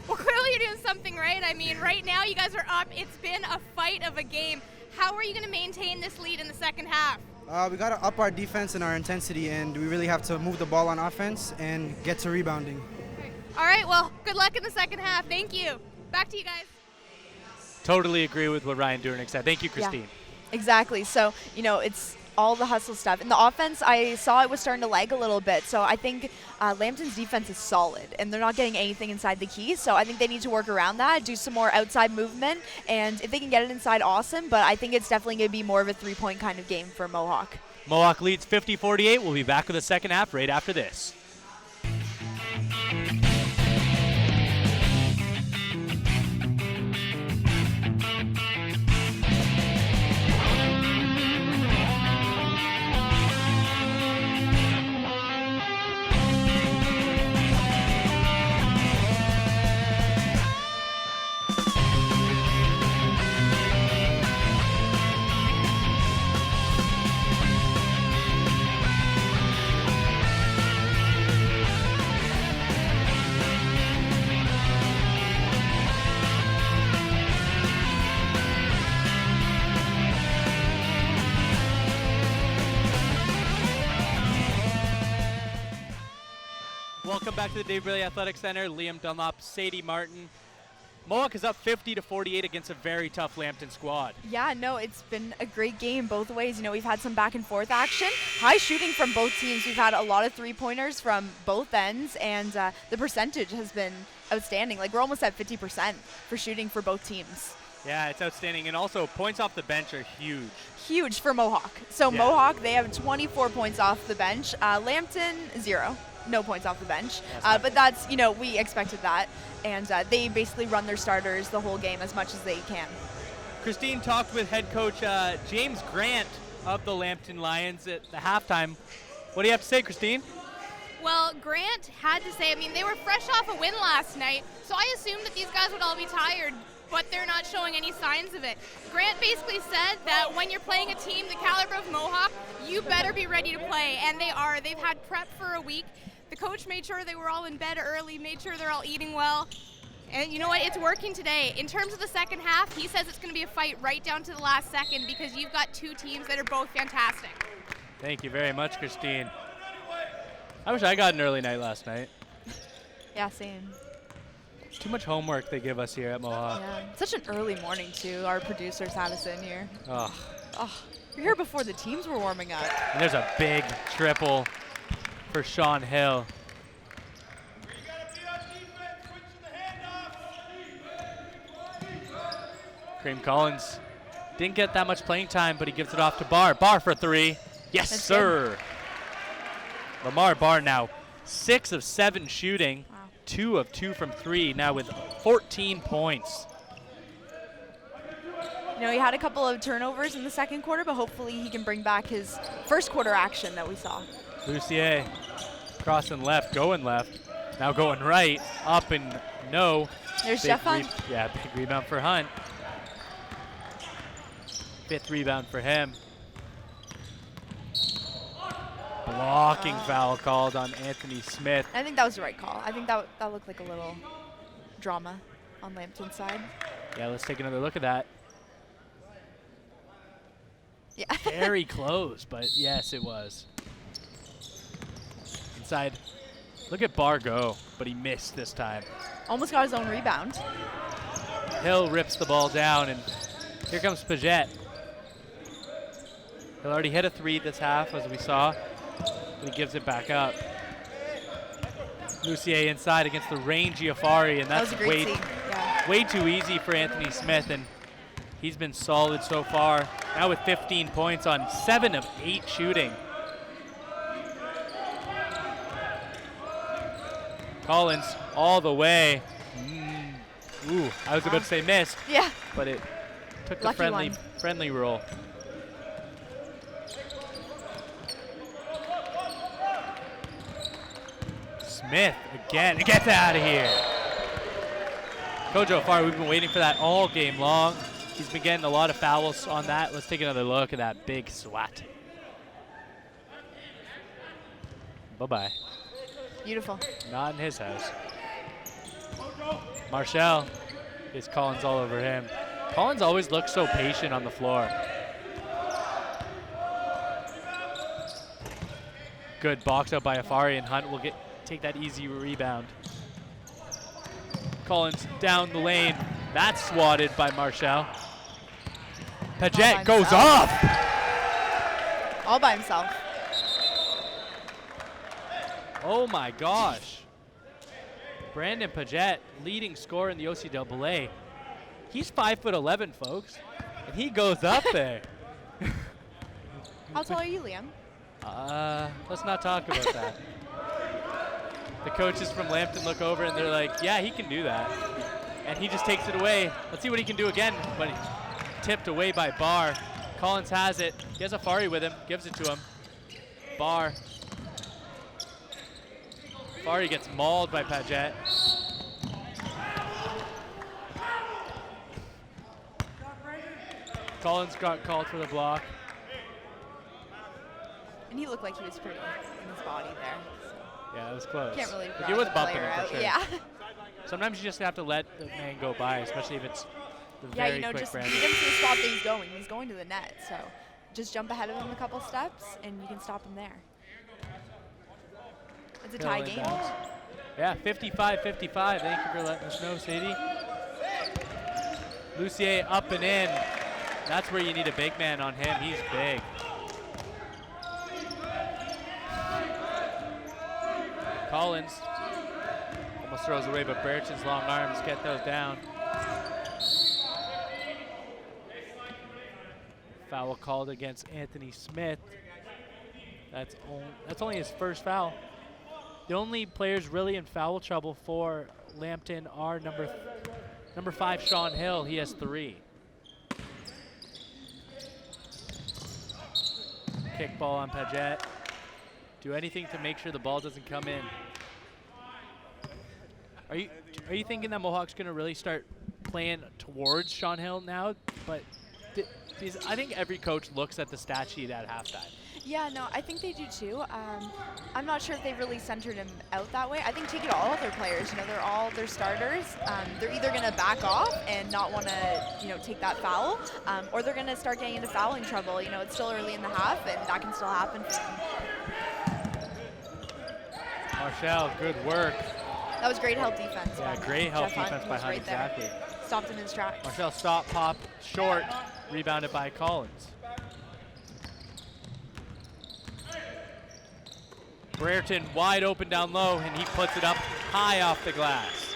Well, clearly you're doing something right. I mean, right now you guys are up. It's been a fight of a game. How are you going to maintain this lead in the second half? We got to up our defense and our intensity, and we really have to move the ball on offense and get to rebounding. All right, well, good luck in the second half. Thank you. Back to you guys. Totally agree with what Ryan Durnick said. Thank you, Christine. Yeah, exactly. So, it's all the hustle stuff. In the offense, I saw it was starting to lag a little bit. So I think Lambton's defense is solid, and they're not getting anything inside the key. So I think they need to work around that, do some more outside movement, and if they can get it inside, awesome. But I think it's definitely going to be more of a three-point kind of game for Mohawk. Mohawk leads 50-48. We'll be back with the second half right after this. Welcome back to the Dave Briley Athletic Center. Liam Dunlop, Sadie Martin. Mohawk is up 50-48 against a very tough Lambton squad. Yeah, no, it's been a great game both ways. We've had some back and forth action. High shooting from both teams. We've had a lot of three-pointers from both ends, and the percentage has been outstanding. We're almost at 50% for shooting for both teams. Yeah, it's outstanding. And also, points off the bench are huge. Huge for Mohawk. So Yeah. Mohawk, they have 24 points off the bench. Lambton, 0. No points off the bench. But that's, we expected that. And they basically run their starters the whole game as much as they can. Christine talked with head coach James Grant of the Lambton Lions at the halftime. What do you have to say, Christine? Well, Grant had to say, they were fresh off a win last night, so I assumed that these guys would all be tired, but they're not showing any signs of it. Grant basically said that when you're playing a team the caliber of Mohawk, you better be ready to play, and they are. They've had prep for a week. The coach made sure they were all in bed early, made sure they're all eating well. And you know what? It's working today. In terms of the second half, he says it's going to be a fight right down to the last second because you've got two teams that are both fantastic. Thank you very much, Christine. I wish I got an early night last night. Yeah, same. Too much homework they give us here at Mohawk. Yeah. Such an early morning, too. Our producers had us in here. Oh. We're here before the teams were warming up. And there's a big triple for Sean Hill. Kareem Collins didn't get that much playing time, but he gives it off to Barr. Barr for three. Yes, That's sir. Good. Lamar Barr now 6 of 7 shooting, Wow. 2 of 2 from 3, now with 14 points. He had a couple of turnovers in the second quarter, but hopefully he can bring back his first quarter action that we saw. Lucier crossing left, going left, now going right, up and no. There's Big Jeff Hunt. big rebound for Hunt. 5th rebound for him. Blocking foul called on Anthony Smith. I think that was the right call. I think that looked like a little drama on Lambton's side. Yeah, let's take another look at that. Yeah. Very close, but yes, it was. Inside. Look at Barr go, but he missed this time. Almost got his own rebound. Hill rips the ball down, and here comes Paget. He'll already hit a 3 this half, as we saw, but he gives it back up. Lucier inside against the rangy Afari, and That that's was a great scene. Yeah. way too easy for Anthony Smith, and he's been solid so far. Now with 15 points on 7 of 8 shooting. Collins all the way. Ooh, I was about to say missed, Yeah. but it took the Lucky friendly roll. Smith again. Get out of here. Kojo Afari, we've been waiting for that all game long. He's been getting a lot of fouls on that. Let's take another look at that big swat. bye-bye. Beautiful. Not in his house. Marshall is Collins all over him. Collins always looks so patient on the floor. Good box out by Afari, and Hunt will take that easy rebound. Collins down the lane. That's swatted by Marshall. Paget goes off. All by himself. Oh my gosh. Brandon Paget, leading scorer in the OCAA. He's 5'11", folks, and he goes up there. How tall are you, Liam? Let's not talk about that. The coaches from Lambton look over and they're like, yeah, he can do that. And he just takes it away. Let's see what he can do again. But tipped away by Barr. Collins has it. He has Afari with him. Gives it to him. Barr. Afari gets mauled by Paget. Collins got called for the block. And he looked like he was pretty in his body there. So. Yeah, it was close. Can't really He was bumping player him out. for sure. Yeah. Sometimes you just have to let the man go by, especially if it's the Yeah, very you know, quick just Brandon. beat him to the spot that he's going. He's going to the net, so just jump ahead of him a couple steps, and you can stop him there. It's a tie game. Yeah, 55-55. Thank you for letting us know, Sadie. Lucier up and in. That's where you need a big man on him. He's big. Collins almost throws away, but Brereton's long arms get those down. Foul called against Anthony Smith. That's only his first foul. The only players really in foul trouble for Lambton are number 5, Sean Hill. He has 3. Kick ball on Paget. Do anything to make sure the ball doesn't come in. Are you thinking that Mohawk's going to really start playing towards Sean Hill now? But I think every coach looks at the stat sheet at halftime. Yeah, no, I think they do too. I'm not sure if they really centered him out that way. I think take it all of their players. You know, they're all their starters. They're either going to back off and not want to, take that foul, or they're going to start getting into fouling trouble. You know, it's still early in the half, and that can still happen for them. Marshall, good work. That was great help defense. Yeah, great help Jeff Hunt defense by was Hunt, right there. exactly. Stopped him in his tracks. Marshall stop, pop, short, rebounded by Collins. Brereton wide open down low, and he puts it up high off the glass.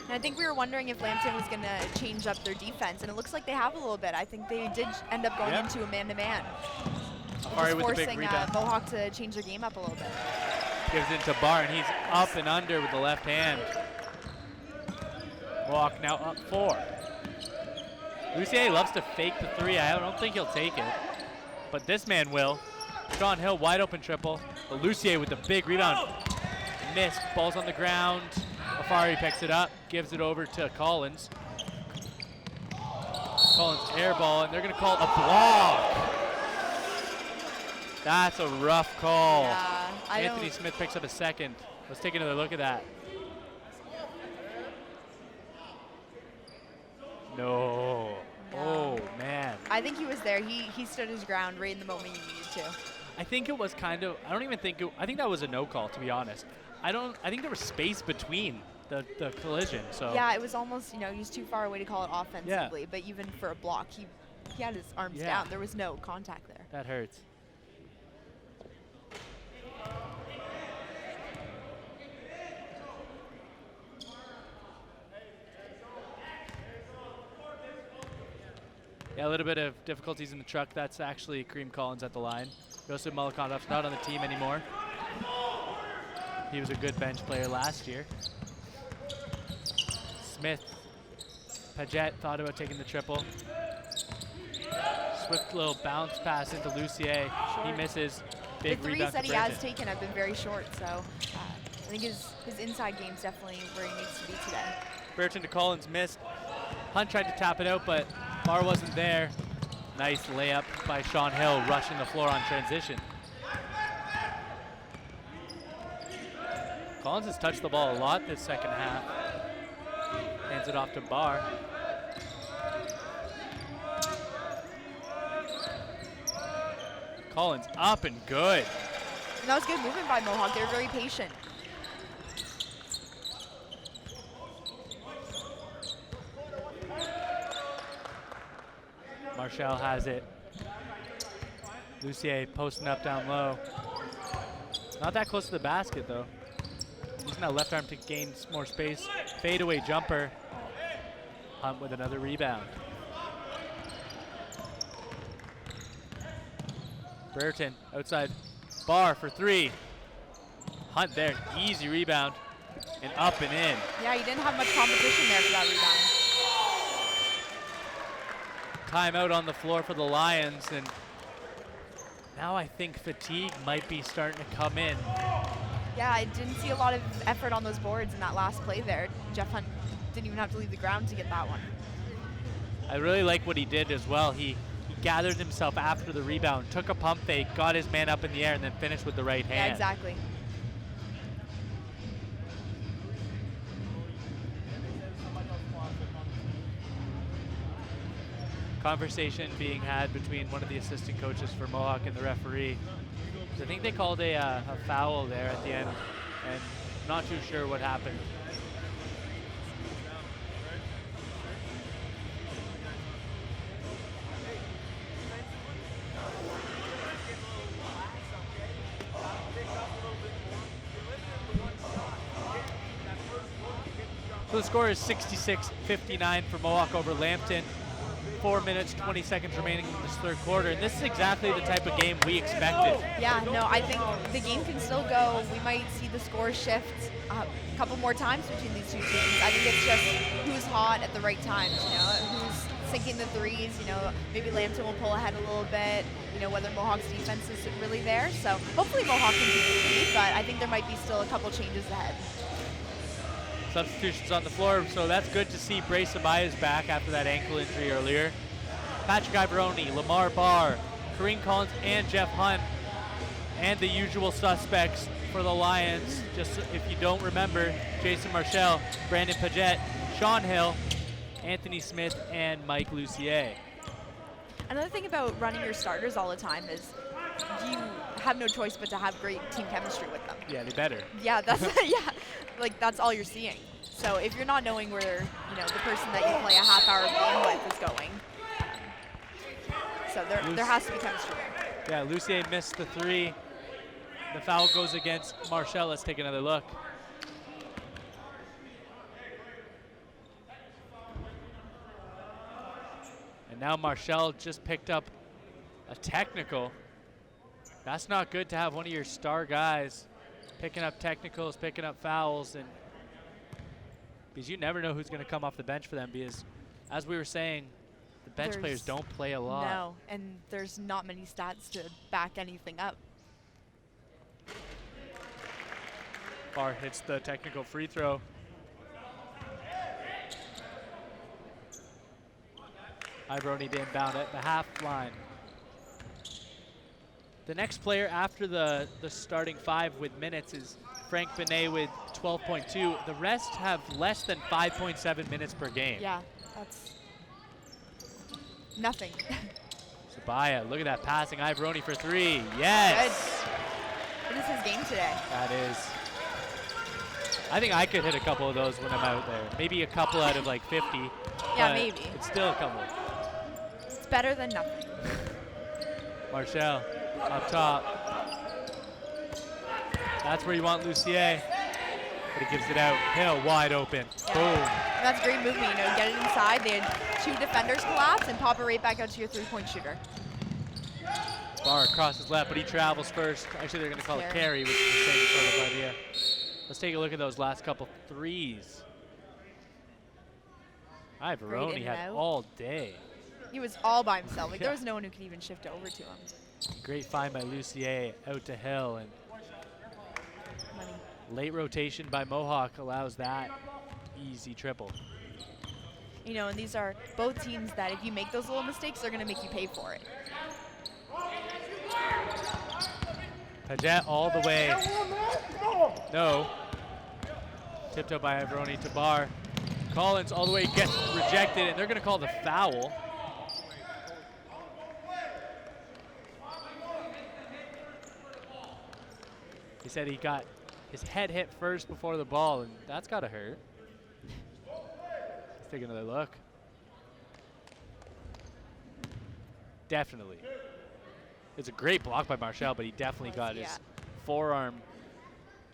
And I think we were wondering if Lambton was going to change up their defense, and it looks like they have a little bit. I think they did end up going into a man-to-man. Afari with the big forcing rebound. Mohawk to change their game up a little bit. Gives it to Barr, and he's up and under with the left hand. Mohawk now up 4. Lucier loves to fake the 3. I don't think he'll take it, but this man will. Sean Hill, wide open triple. But Lucier with the big rebound. Missed, ball's on the ground. Afari picks it up, gives it over to Collins. Collins air ball, and they're gonna call a block. That's a rough call. Yeah, Anthony Smith picks up a second. Let's take another look at that. No. Oh, man. I think he was there. He stood his ground right in the moment he needed to. I think it was kind of, I think that was a no call, to be honest. I think there was space between the collision, so. Yeah, it was almost, he was too far away to call it offensively, but even for a block, he had his arms down. There was no contact there. That hurts. Yeah, a little bit of difficulties in the truck. That's actually Kareem Collins at the line. Joseph Molikonov's not on the team anymore. He was a good bench player last year. Smith, Paget thought about taking the triple. Swift little bounce pass into Lucier. He misses. Big the threes rebound that to he has Brereton. taken have been very short, so I think his inside game's definitely where he needs to be today. Brereton to Collins, missed. Hunt tried to tap it out, but Barr wasn't there. Nice layup by Sean Hill, rushing the floor on transition. Collins has touched the ball a lot this second half. Hands it off to Barr. Collins up and good. And that was good movement by Mohawk. They were very patient. Marshall has it. Lucier posting up down low. Not that close to the basket though. Using that left arm to gain more space. Fadeaway jumper. Hunt with another rebound. Brereton outside. Barr for three. Hunt there, easy rebound. And up and in. Yeah, he didn't have much competition there for that rebound. Timeout on the floor for the Lions, and now I think fatigue might be starting to come in. Yeah, I didn't see a lot of effort on those boards in that last play there. Jeff Hunt didn't even have to leave the ground to get that one. I really like what he did as well. He gathered himself after the rebound, took a pump fake, got his man up in the air, and then finished with the right hand. Yeah, exactly. Conversation being had between one of the assistant coaches for Mohawk and the referee. I think they called a foul there at the end, and I'm not too sure what happened. So the score is 66-59 for Mohawk over Lambton. 4 minutes, 20 seconds remaining in this third quarter, and this is exactly the type of game we expected. Yeah, no, I think the game can still go. We might see the score shift a couple more times between these two teams. I think it's just who's hot at the right times, you know, who's sinking the threes, you know, maybe Lambton will pull ahead a little bit, you know, whether Mohawk's defense is really there. So hopefully Mohawk can keep the lead, but I think there might be still a couple changes ahead. Substitutions on the floor, so that's good to see. Brace Abaya's back after that ankle injury earlier. Patrick Ivoroni, Lamar Barr, Kareem Collins, and Jeff Hunt, and the usual suspects for the Lions. Just if you don't remember, Jason Marshall, Brandon Paget, Sean Hill, Anthony Smith, and Mike Lucier. Another thing about running your starters all the time is you have no choice but to have great team chemistry with them. Yeah, they better. Yeah, that's yeah, like that's all you're seeing. So if you're not knowing where the person that you play a half-hour game with is going, so there has to be chemistry there. Yeah, Lucier missed the three. The foul goes against Marshall. Let's take another look. And now Marshall just picked up a technical. That's not good to have one of your star guys picking up technicals, picking up fouls, and because you never know who's going to come off the bench for them, because as we were saying, the bench players don't play a lot. No, and there's not many stats to back anything up. Barr hits the technical free throw. Ivoroni to inbound at the half line. The next player after the starting five with minutes is Frank Benet with 12.2. The rest have less than 5.7 minutes per game. Yeah, that's nothing. Sabaya, look at that passing. Ivoroni for three. Yes. Good. It is his game today. That is. I think I could hit a couple of those when I'm out there. Maybe a couple out of like 50. Yeah, maybe. It's still a couple. It's better than nothing. Marshall up top. That's where you want Lucier. But he gives it out. Hill wide open. Yeah. Boom. And that's great movement. You know, get it inside. They had two defenders collapse and pop it right back out to your three-point shooter. Barr crosses left, but he travels first. Actually, they're going to call it carry, which is the same sort of idea. Let's take a look at those last couple threes. Ivoroni had all day. He was all by himself. Like, there was no one who could even shift over to him. Great find by Lucier out to Hill, and late rotation by Mohawk allows that easy triple. You know, and these are both teams that if you make those little mistakes, they're going to make you pay for it. Paget all the way. No. Tiptoe by Ivoroni to Bar. Collins all the way gets rejected, and they're going to call the foul. He said he got his head hit first before the ball, and that's got to hurt. Let's take another look. Definitely. It's a great block by Marshall, but he definitely got his forearm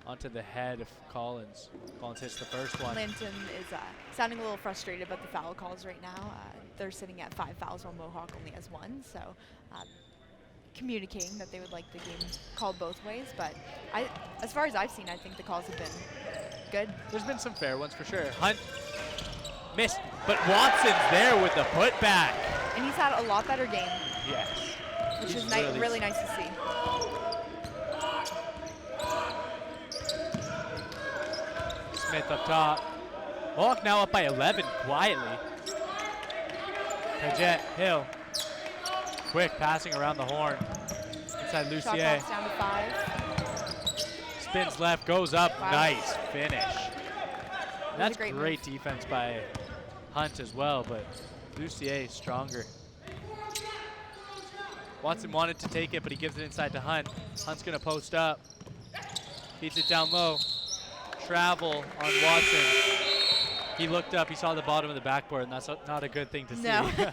onto the head of Collins. Collins hits the first one. Lambton is sounding a little frustrated about the foul calls right now. They're sitting at 5 fouls while Mohawk only has 1, so communicating that they would like the game called both ways. But as far as I've seen, I think the calls have been good. There's been some fair ones for sure. Hunt missed, but Watson's there with the putback. And he's had a lot better game. Yes. Which He's is really nice to see. Smith up top. Mohawk now up by 11 quietly. Paget, Hill. Quick passing around the horn. Inside Shot Lucier. clock's down to 5. Spins left, goes up. Wow. Nice finish. That's a great great defense by Hunt as well, but Lucier stronger. Watson wanted to take it, but he gives it inside to Hunt. Hunt's going to post up. Feeds it down low. Travel on Watson. He looked up, he saw the bottom of the backboard, and that's not a good thing to No. see.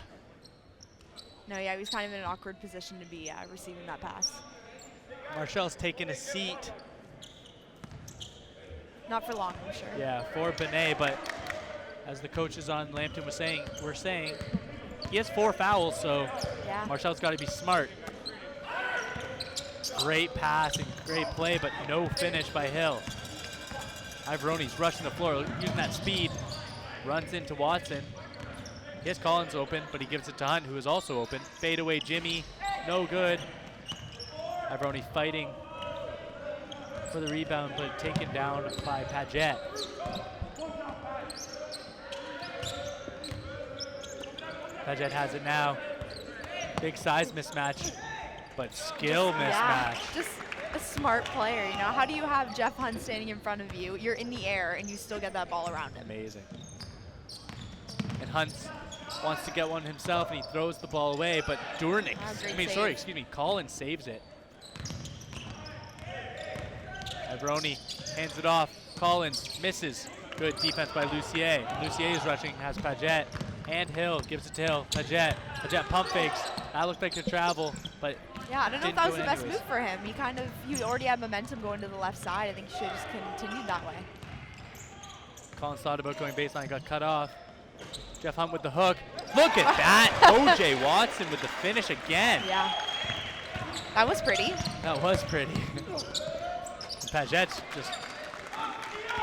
No, yeah, he was kind of in an awkward position to be receiving that pass. Marshall's taking a seat. Not for long, I'm sure. Yeah, for Benet, but as the coaches on Lambton were saying, he has 4 fouls, so Yeah. Marshall's got to be smart. Great pass and great play, but no finish by Hill. Ivoroni's rushing the floor, using that speed. Runs into Watson. He has Collins open, but he gives it to Hunt, who is also open. Fade away Jimmy, no good. Ivoroni fighting for the rebound, but taken down by Paget. Paget has it now. Big size mismatch, but skill mismatch. Yeah, just a smart player, you know. How do you have Jeff Hunt standing in front of you? You're in the air, and you still get that ball around him. Amazing. And Hunt wants to get one himself, and he throws the ball away, but Durnick, Collins saves it. Ivoroni hands it off. Collins misses. Good defense by Lucier. Lucier is rushing, has Paget. And Hill gives it to Hill. Paget pump fakes. That looked like a travel, but yeah, I don't know if didn't that do was it the best anyways. move for him. He already had momentum going to the left side. I think he should have just continued that way. Collins thought about going baseline, got cut off. Jeff Hunt with the hook. Look at that. OJ Watson with the finish again. Yeah. That was pretty. That was pretty. Paget's just,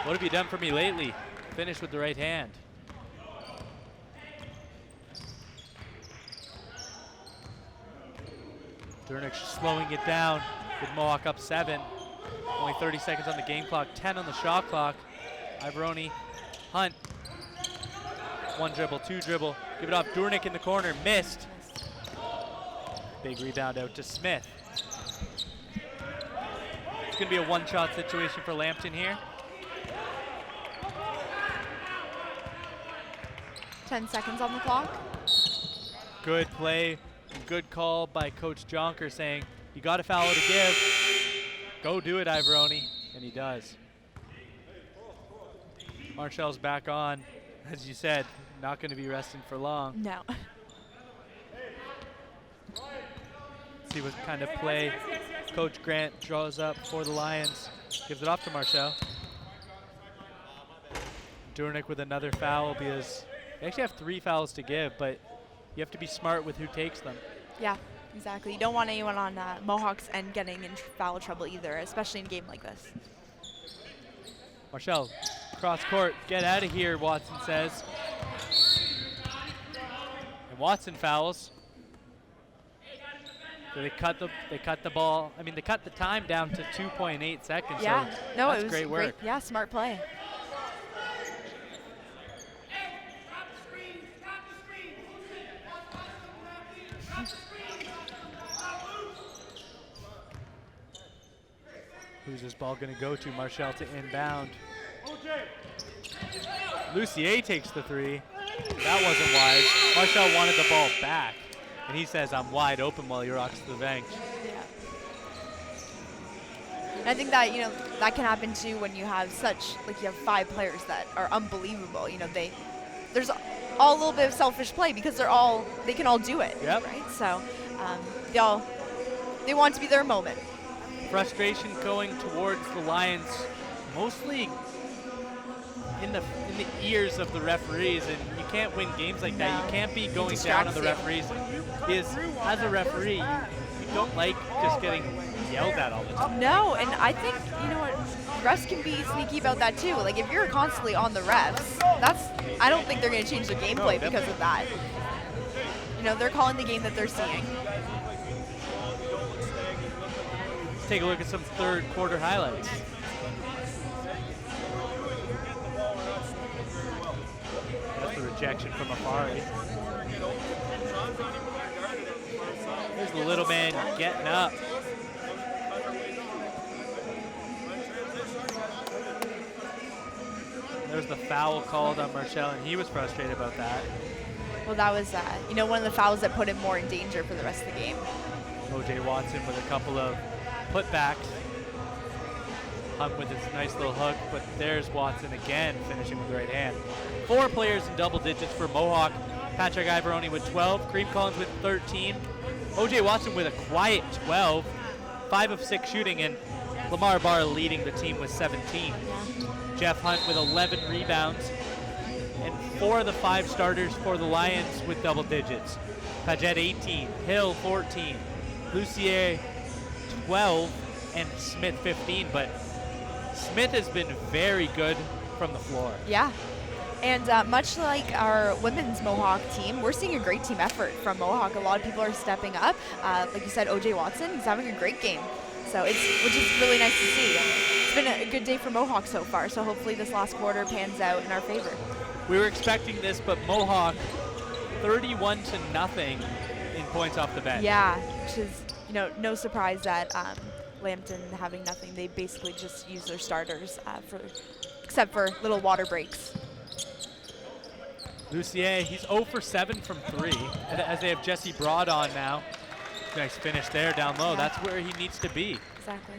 what have you done for me lately? Finish with the right hand. Durnick slowing it down with Mohawk up 7. Only 30 seconds on the game clock, 10 on the shot clock. Ivoroni, Hunt. 1 dribble, 2 dribble. Give it off. Durnick in the corner, missed. Big rebound out to Smith. It's going to be a one-shot situation for Lambton here. 10 seconds on the clock. Good play, good call by Coach Jonker saying, you got a foul to give. Go do it, Ivoroni. And he does. Marshall's back on. As you said, not going to be resting for long. No. See what kind of play Coach Grant draws up for the Lions. Gives it off to Marshall. Durnick with another foul because they actually have 3 fouls to give, but you have to be smart with who takes them. Yeah, exactly. You don't want anyone on Mohawk's end getting in foul trouble either, especially in a game like this. Marshall, cross court, get out of here, Watson says. And Watson fouls. So they cut the ball. I mean, they cut the time down to 2.8 seconds. Yeah, so no, that's it was great work. Yeah, smart play. Who's this ball going to go to? Marshall to inbound. Lucier takes the three. That wasn't wise. Marshall wanted the ball back, and he says, I'm wide open while he rocks to the bench. And I think that, you know, that can happen too when you have you have 5 players that are unbelievable. You know, there's all a little bit of selfish play because they can all do it, yep. right? So they want to be their moment. Frustration going towards the Lions, mostly in the ears of the referees, and you can't win games like that. You can't be going down on the referees. Because as a referee, you don't like just getting yelled at all the time. No, and I think, you know what, refs can be sneaky about that too. Like if you're constantly on the refs, I don't think they're going to change their gameplay because of that. You know, they're calling the game that they're seeing. Let's take a look at some third quarter highlights. That's the rejection from Afari. Here's the little man getting up. There's the foul called on Marshall, and he was frustrated about that. Well, that was, you know, one of the fouls that put him more in danger for the rest of the game. O.J. Watson with a couple of putbacks. Hunt with his nice little hook, but there's Watson again finishing with the right hand. 4 players in double digits for Mohawk. Patrick Ivoroni with 12, Kareem Collins with 13, O.J. Watson with a quiet 12, 5 of 6 shooting, and Lamar Barr leading the team with 17. Jeff Hunt with 11 rebounds, and 4 of the 5 starters for the Lions with double digits. Paget 18, Hill 14, Lucier 12, and Smith 15, but Smith has been very good from the floor. Yeah. And much like our women's Mohawk team, we're seeing a great team effort from Mohawk. A lot of people are stepping up. Like you said, O.J. Watson, he's having a great game. So which is really nice to see. It's been a good day for Mohawk so far, so hopefully this last quarter pans out in our favor. We were expecting this, but Mohawk 31-0 in points off the bench. Yeah, which is, you know, no surprise that Lambton having nothing. They basically just use their starters except for little water breaks. Lucier, he's 0 for 7 from 3, as they have Jesse Broad on now. Nice finish there down low. Yeah. That's where he needs to be. Exactly.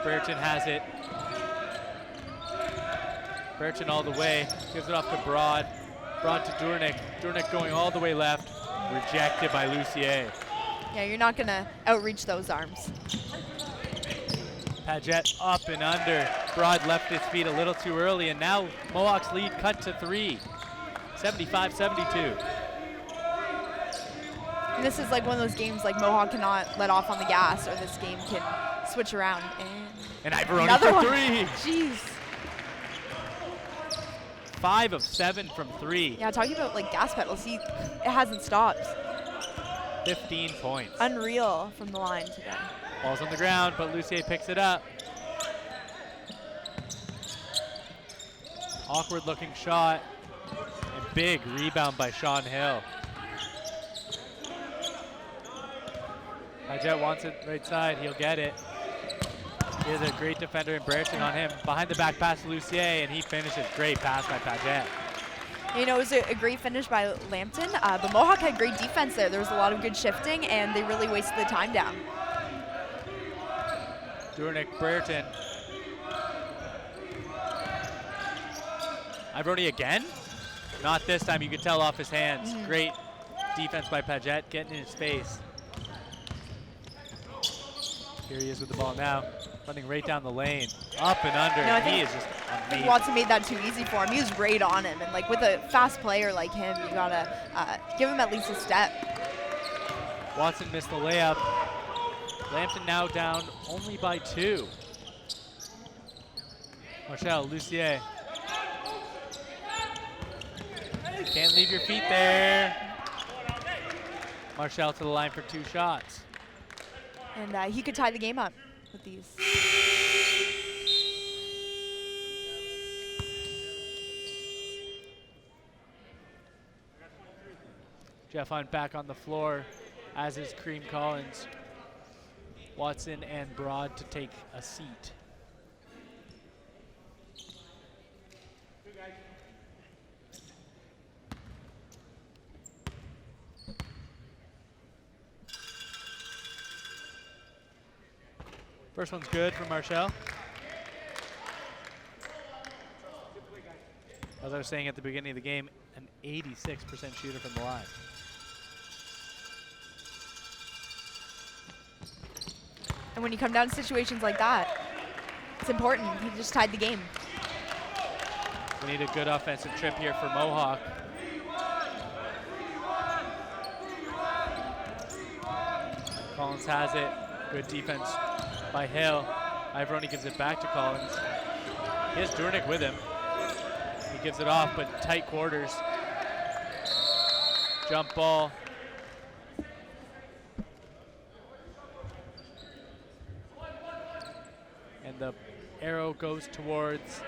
Brereton has it. Brereton all the way. Gives it off to Broad. Broad to Durnick. Durnick going all the way left. Rejected by Lucier. Yeah, you're not going to outreach those arms. Paget up and under. Broad left his feet a little too early, and now Mohawk's lead cut to 3. 75-72. And this is like one of those games like Mohawk cannot let off on the gas, or this game can switch around. And Ivoroni for 3. Jeez. 5 of 7 from 3. Yeah, talking about like gas pedals, it hasn't stopped. 15 points. Unreal from the line today. Ball's on the ground, but Lucier picks it up. Awkward looking shot. And big rebound by Sean Hill. Paget wants it right side. He'll get it. He has a great defender in Brereton on him. Behind the back pass to Lucier, and he finishes. Great pass by Paget. You know, it was a great finish by Lambton, but Mohawk had great defense there. There was a lot of good shifting, and they really wasted the time down. Durnick, Brereton. Ivoroni again? Not this time. You could tell off his hands. Great defense by Paget, getting in his face. Here he is with the ball now, running right down the lane, up and under. No, he is just amazing. Watson made that too easy for him. He was right on him, and like with a fast player like him, you gotta give him at least a step. Watson missed the layup. Lambton now down only by 2. Marshall, Lucier. Can't leave your feet there. Marshall to the line for 2 shots. And he could tie the game up with these. Jeff Hunt back on the floor, as is Kareem Collins. Watson and Broad to take a seat. First one's good for Marshall. As I was saying at the beginning of the game, an 86% shooter from the line. And when you come down to situations like that, it's important. He just tied the game. We need a good offensive trip here for Mohawk. Collins has it. Good defense by Hill. Ivoroni gives it back to Collins. He has Durnick with him. He gives it off, but tight quarters. Jump ball. And the arrow goes towards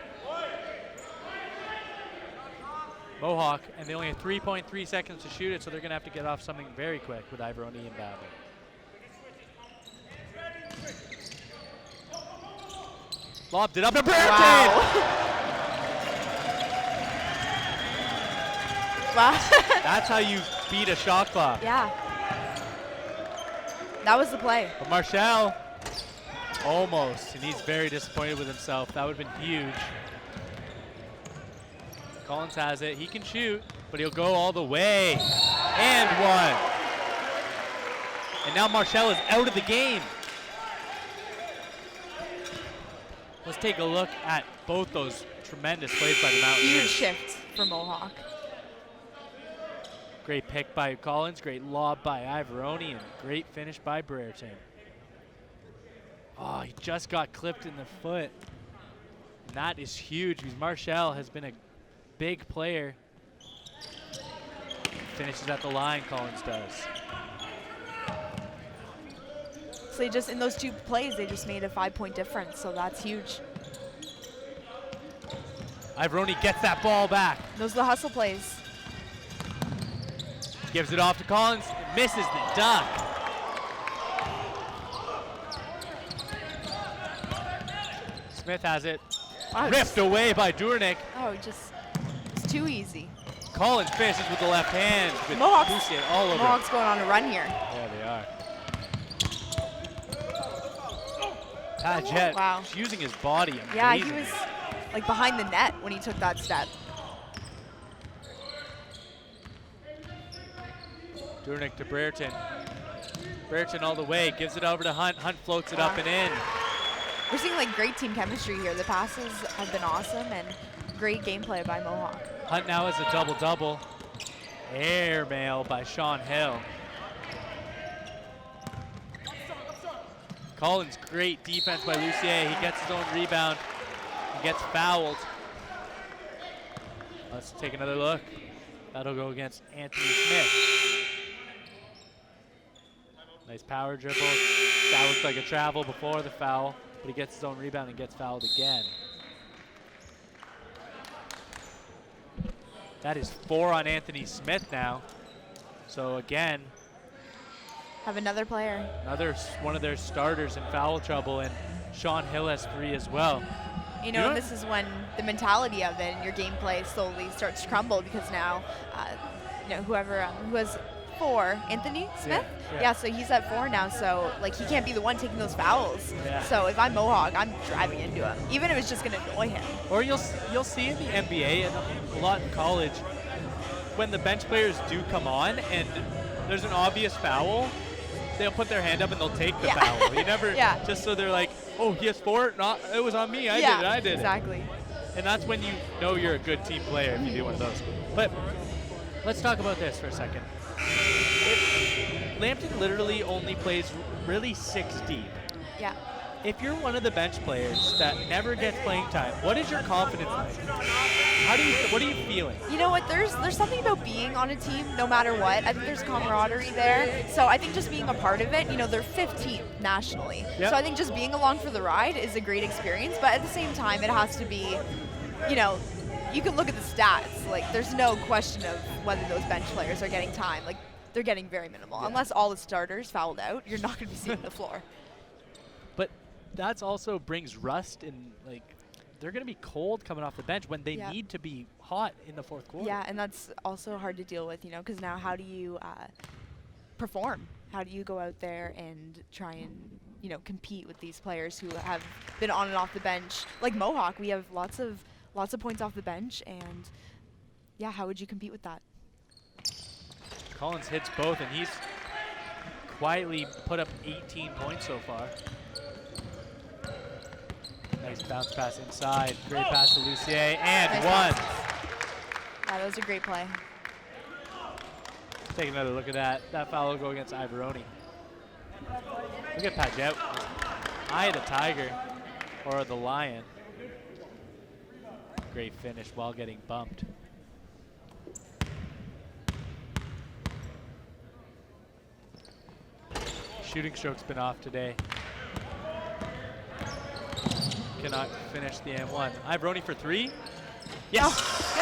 Mohawk, and they only have 3.3 seconds to shoot it, so they're going to have to get off something very quick with Ivoroni inbounding. Lobbed it up to Brampton! Wow. That's how you beat a shot clock. Yeah. That was the play. But Marshall, almost, and he's very disappointed with himself. That would have been huge. Collins has it. He can shoot, but he'll go all the way. And one. And now Marshall is out of the game. Let's take a look at both those tremendous plays by the Mountaineers. Huge shift for Mohawk. Great pick by Collins, great lob by Ivoroni, and great finish by Brereton. Oh, he just got clipped in the foot. And that is huge because Marshall has been a big player. Finishes at the line, Collins does. So they just, in those two plays, they just made a 5-point difference, so that's huge. Ivoroni gets that ball back. Those are the hustle plays. Gives it off to Collins, misses the dunk. Smith has it, Wow, ripped away by Durnick. Oh, it's too easy. Collins finishes with the left hand with Mohawks, Bussier all over. Mohawks going on a run here. There they are. Padgett, Wow. using his body. Yeah, he amazingly. was like behind the net when he took that step. Durnick to Brereton. Brereton all the way, gives it over to Hunt. Hunt floats it up and in. We're seeing like great team chemistry here. The passes have been awesome and great gameplay by Mohawk. Hunt now has a double-double. Airmail by Sean Hill. Collins, great defense by Lucier. He gets his own rebound. He gets fouled. Let's take another look. That'll go against Anthony Smith. Nice power dribble. That looks like a travel before the foul, but he gets his own rebound and gets fouled again. That is 4 on Anthony Smith now. So again, Have another player. another one of their starters in foul trouble, and Sean Hill has 3 as well. You know, and this is when the mentality of it and your gameplay slowly starts to crumble because now, you know, whoever who has 4, Anthony Smith? Yeah. So he's at 4 now, so like he can't be the one taking those fouls. Yeah. So if I'm Mohawk, I'm driving into him, even if it's just going to annoy him. Or you'll see in the NBA and a lot in college, when the bench players do come on and there's an obvious foul, they'll put their hand up and they'll take the foul. You never, just so they're like, oh, he has 4? Not, it was on me. I did it. Exactly. And that's when you know you're a good team player if you do one of those. But let's talk about this for a second. Lambton literally only plays really 6 deep. Yeah. If you're one of the bench players that never gets playing time, what is your confidence like? What are you feeling? You know what? There's something about being on a team, no matter what. I think there's camaraderie there. So I think just being a part of it, you know, they're 15th nationally. Yep. So I think just being along for the ride is a great experience. But at the same time, it has to be, you know, you can look at the stats. Like, there's no question of whether those bench players are getting time. Like, they're getting very minimal. Yeah. Unless all the starters fouled out, you're not going to be seeing the floor. But that's also brings rust in, like, they're going to be cold coming off the bench when they Yeah. need to be hot in the fourth quarter. Yeah, and that's also hard to deal with, you know, because now how do you perform? How do you go out there and try and, you know, compete with these players who have been on and off the bench? Like Mohawk, we have lots of points off the bench, and yeah, how would you compete with that? Collins hits both, and he's quietly put up 18 points so far. Nice bounce pass inside. Great pass to Lucier, and Nice one. passes. Yeah, that was a great play. Take another look at that. That foul will go against Ivoroni. Look at Paget. Eye of the tiger, or the lion. Great finish while getting bumped. Shooting stroke's been off today. Cannot finish the M1. Ivoroni for three. Yes. Oh,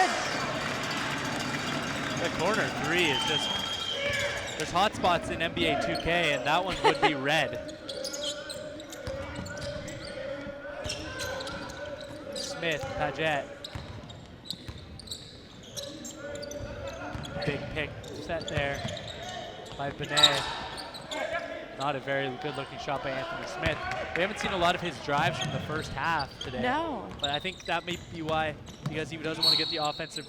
good. The corner three is just, there's hot spots in NBA 2K, and that one would be red. Smith, Paget. Big pick set there by Benet. Not a very good looking shot by Anthony Smith. We haven't seen a lot of his drives from the first half today. No. But I think that may be why, because he doesn't want to get the offensive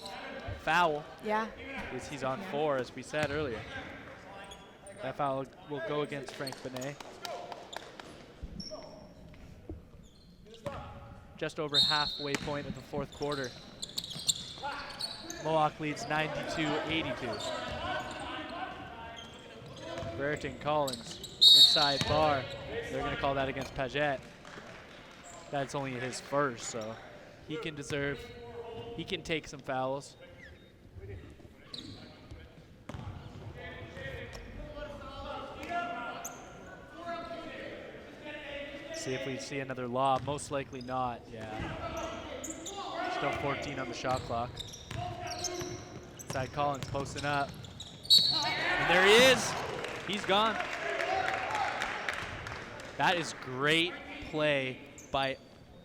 foul. Yeah. Because he's on 4, as we said earlier. That foul will go against Frank Benet. Just over halfway point of the fourth quarter. Mohawk leads 92-82. Brereton Collins, inside bar. They're going to call that against Paget. That's only his first, so he can take some fouls. See if we see another lob. Most likely not, yeah. Still 14 on the shot clock. Inside Collins posting up. And there he is. He's gone. That is great play by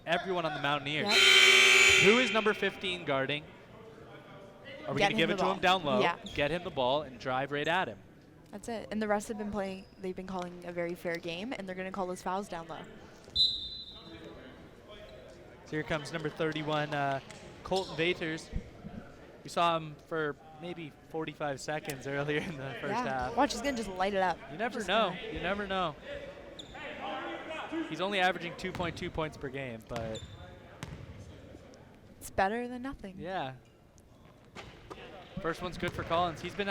everyone on the Mountaineers. Yep. Who is number 15 guarding? Are we going to give it to him down low, Yeah. get him the ball, and drive right at him? That's it. And the rest have been playing, they've been calling a very fair game, and they're going to call those fouls down low. So here comes number 31, Colton Vaters. We saw him for maybe 45 seconds earlier in the first half. Watch, he's going to just light it up. You never Just know. gonna- You never know. He's only averaging 2.2 points per game, but It's better than nothing. yeah. First one's good for Collins. He's been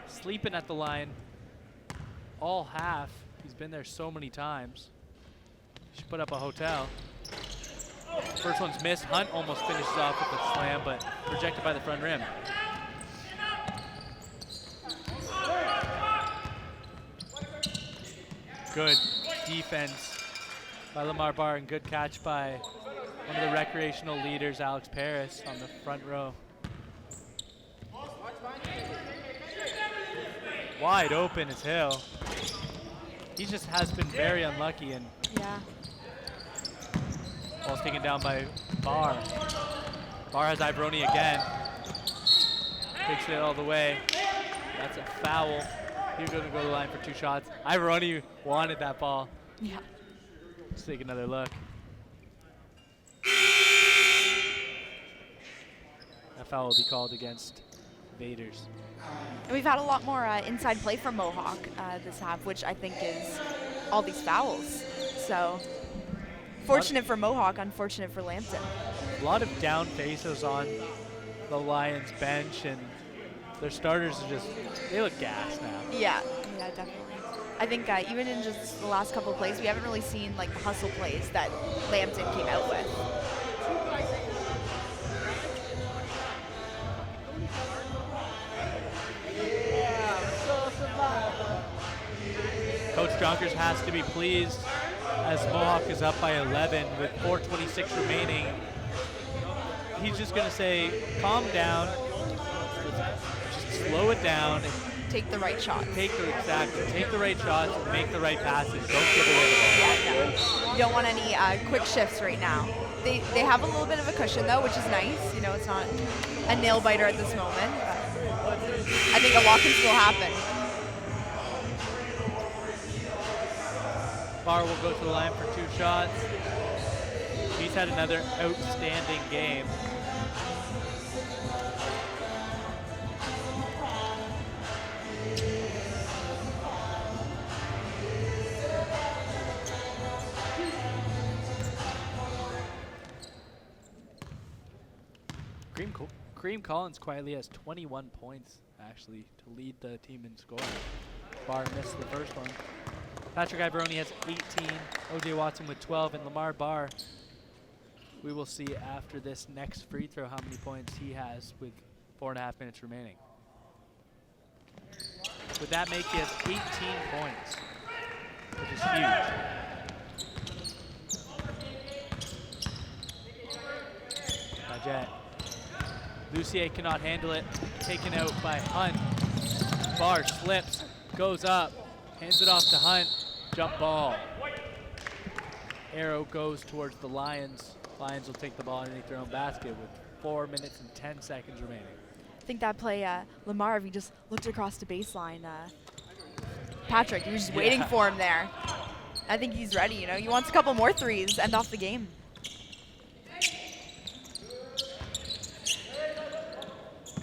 sleeping at the line all half. He's been there so many times. Should put up a hotel. First one's missed. Hunt almost finishes off with a slam, but rejected by the front rim. Good defense by Lamar Barr, and good catch by one of the recreational leaders, Alex Paris, on the front row. Wide open is Hill. He just has been very unlucky, and Yeah. ball's taken down by Barr. Barr has Ivoroni again. Takes it all the way. That's a foul. He's going to go to the line for 2 shots. Ivoroni wanted that ball. Yeah. Let's take another look. That foul will be called against Vaters. And we've had a lot more inside play from Mohawk this half, which I think is all these fouls. So fortunate for Mohawk, unfortunate for Lambton. A lot of down faces on the Lions bench, and their starters are just, they look gassed now. Yeah, yeah, definitely. I think even in just the last couple of plays, we haven't really seen like the hustle plays that Lambton came out with. Coach Jonkers has to be pleased as Mohawk is up by 11 with 4:26 remaining. He's just going to say, calm down, just slow it down, and take the right shots. Take the right shots, make the right passes. Don't give away the ball. Yeah, no. You don't want any quick shifts right now. They have a little bit of a cushion though, which is nice. You know, it's not a nail biter at this moment. But I think a lot can still happen. Barr will go to the line for 2 shots. He's had another outstanding game. Kareem Collins quietly has 21 points, actually, to lead the team in scoring. Barr missed the first one. Patrick Ivoroni has 18, O.J. Watson with 12, and Lamar Barr, we will see after this next free throw how many points he has with 4.5 minutes remaining. With that make, he has 18 points, which is huge. Paget. Lucier cannot handle it, taken out by Hunt. Barr slips, goes up, hands it off to Hunt, jump ball. Arrow goes towards the Lions. Lions will take the ball underneath their own basket with 4 minutes and 10 seconds remaining. I think that play, Lamar, if he just looked across the baseline, Patrick, he was just waiting for him there. I think he's ready, you know. He wants a couple more threes, end off the game.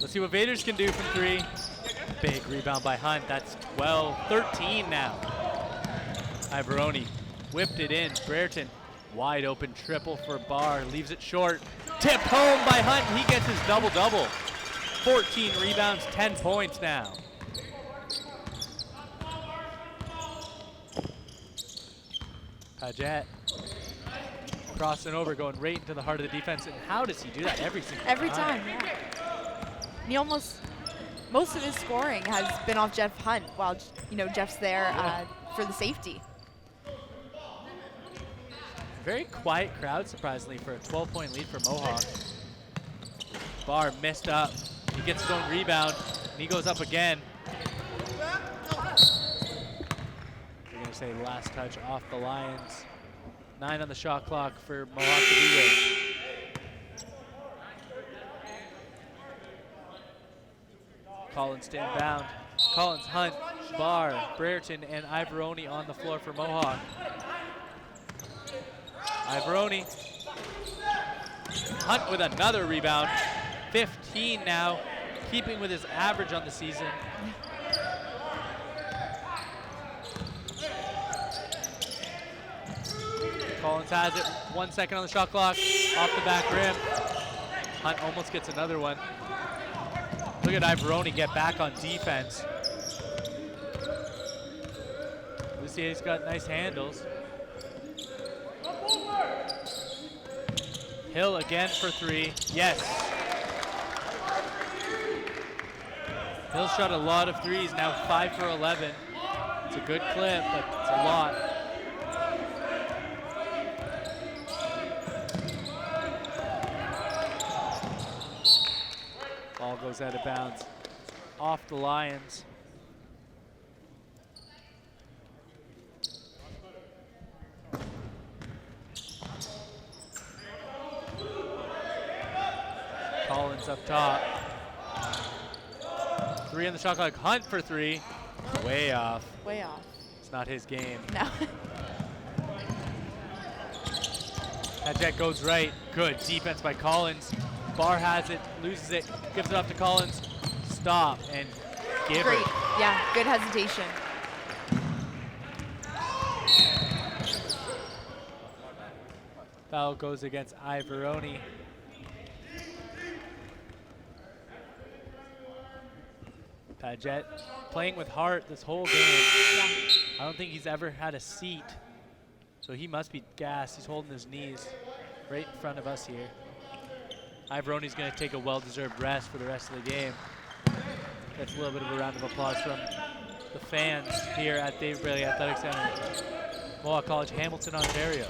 Let's see what Vaders can do from 3. Big rebound by Hunt. That's 13 now. Ivoroni whipped it in. Brereton, wide open triple for Barr. Leaves it short. Tipped home by Hunt. He gets his double-double. 14 rebounds, 10 points now. Paget crossing over, going right into the heart of the defense. And how does he do that every single time? Every time, yeah. He most of his scoring has been off Jeff Hunt while, you know, Jeff's there for the safety. Very quiet crowd, surprisingly, for a 12-point lead for Mohawk. Barr messed up. He gets his own rebound, and he goes up again. We're going to say last touch off the Lions. 9 on the shot clock for Mohawk to be with. Collins to inbound. Collins, Hunt, Barr, Brereton, and Ivoroni on the floor for Mohawk. Ivoroni. Hunt with another rebound. 15 now, keeping with his average on the season. Collins has it. 1 second on the shot clock. Off the back rim. Hunt almost gets another one. Look at Ivoroni get back on defense. Lucier's got nice handles. Hill again for 3. Yes. Hill shot a lot of threes, now 5 for 11. It's a good clip, but it's a lot. Ball goes out of bounds. Off the Lions. Collins up top. 3 on the shot clock. Hunt for 3. Way off. Way off. It's not his game. No. That jet goes right. Good defense by Collins. Barr has it, loses it, gives it up to Collins. Stop and give Great. it. Yeah, good hesitation. Foul goes against Ivoroni. Paget playing with heart this whole game. Yeah. I don't think he's ever had a seat, so he must be gassed. He's holding his knees right in front of us here. Ivoroni's going to take a well-deserved rest for the rest of the game. That's a little bit of a round of applause from the fans here at David Braley Athletic Center, Mohawk College, Hamilton, Ontario.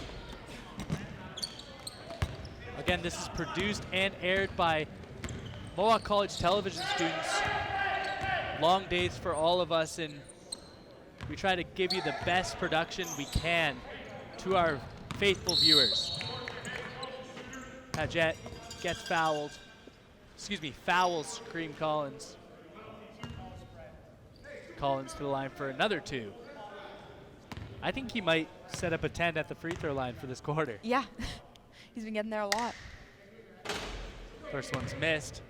Again, this is produced and aired by Mohawk College television students long days for all of us, and we try to give you the best production we can to our faithful viewers. Paget gets fouled. Fouls Kareem Collins. Collins to the line for another 2. I think he might set up a 10 at the free throw line for this quarter. Yeah, he's been getting there a lot. First one's missed.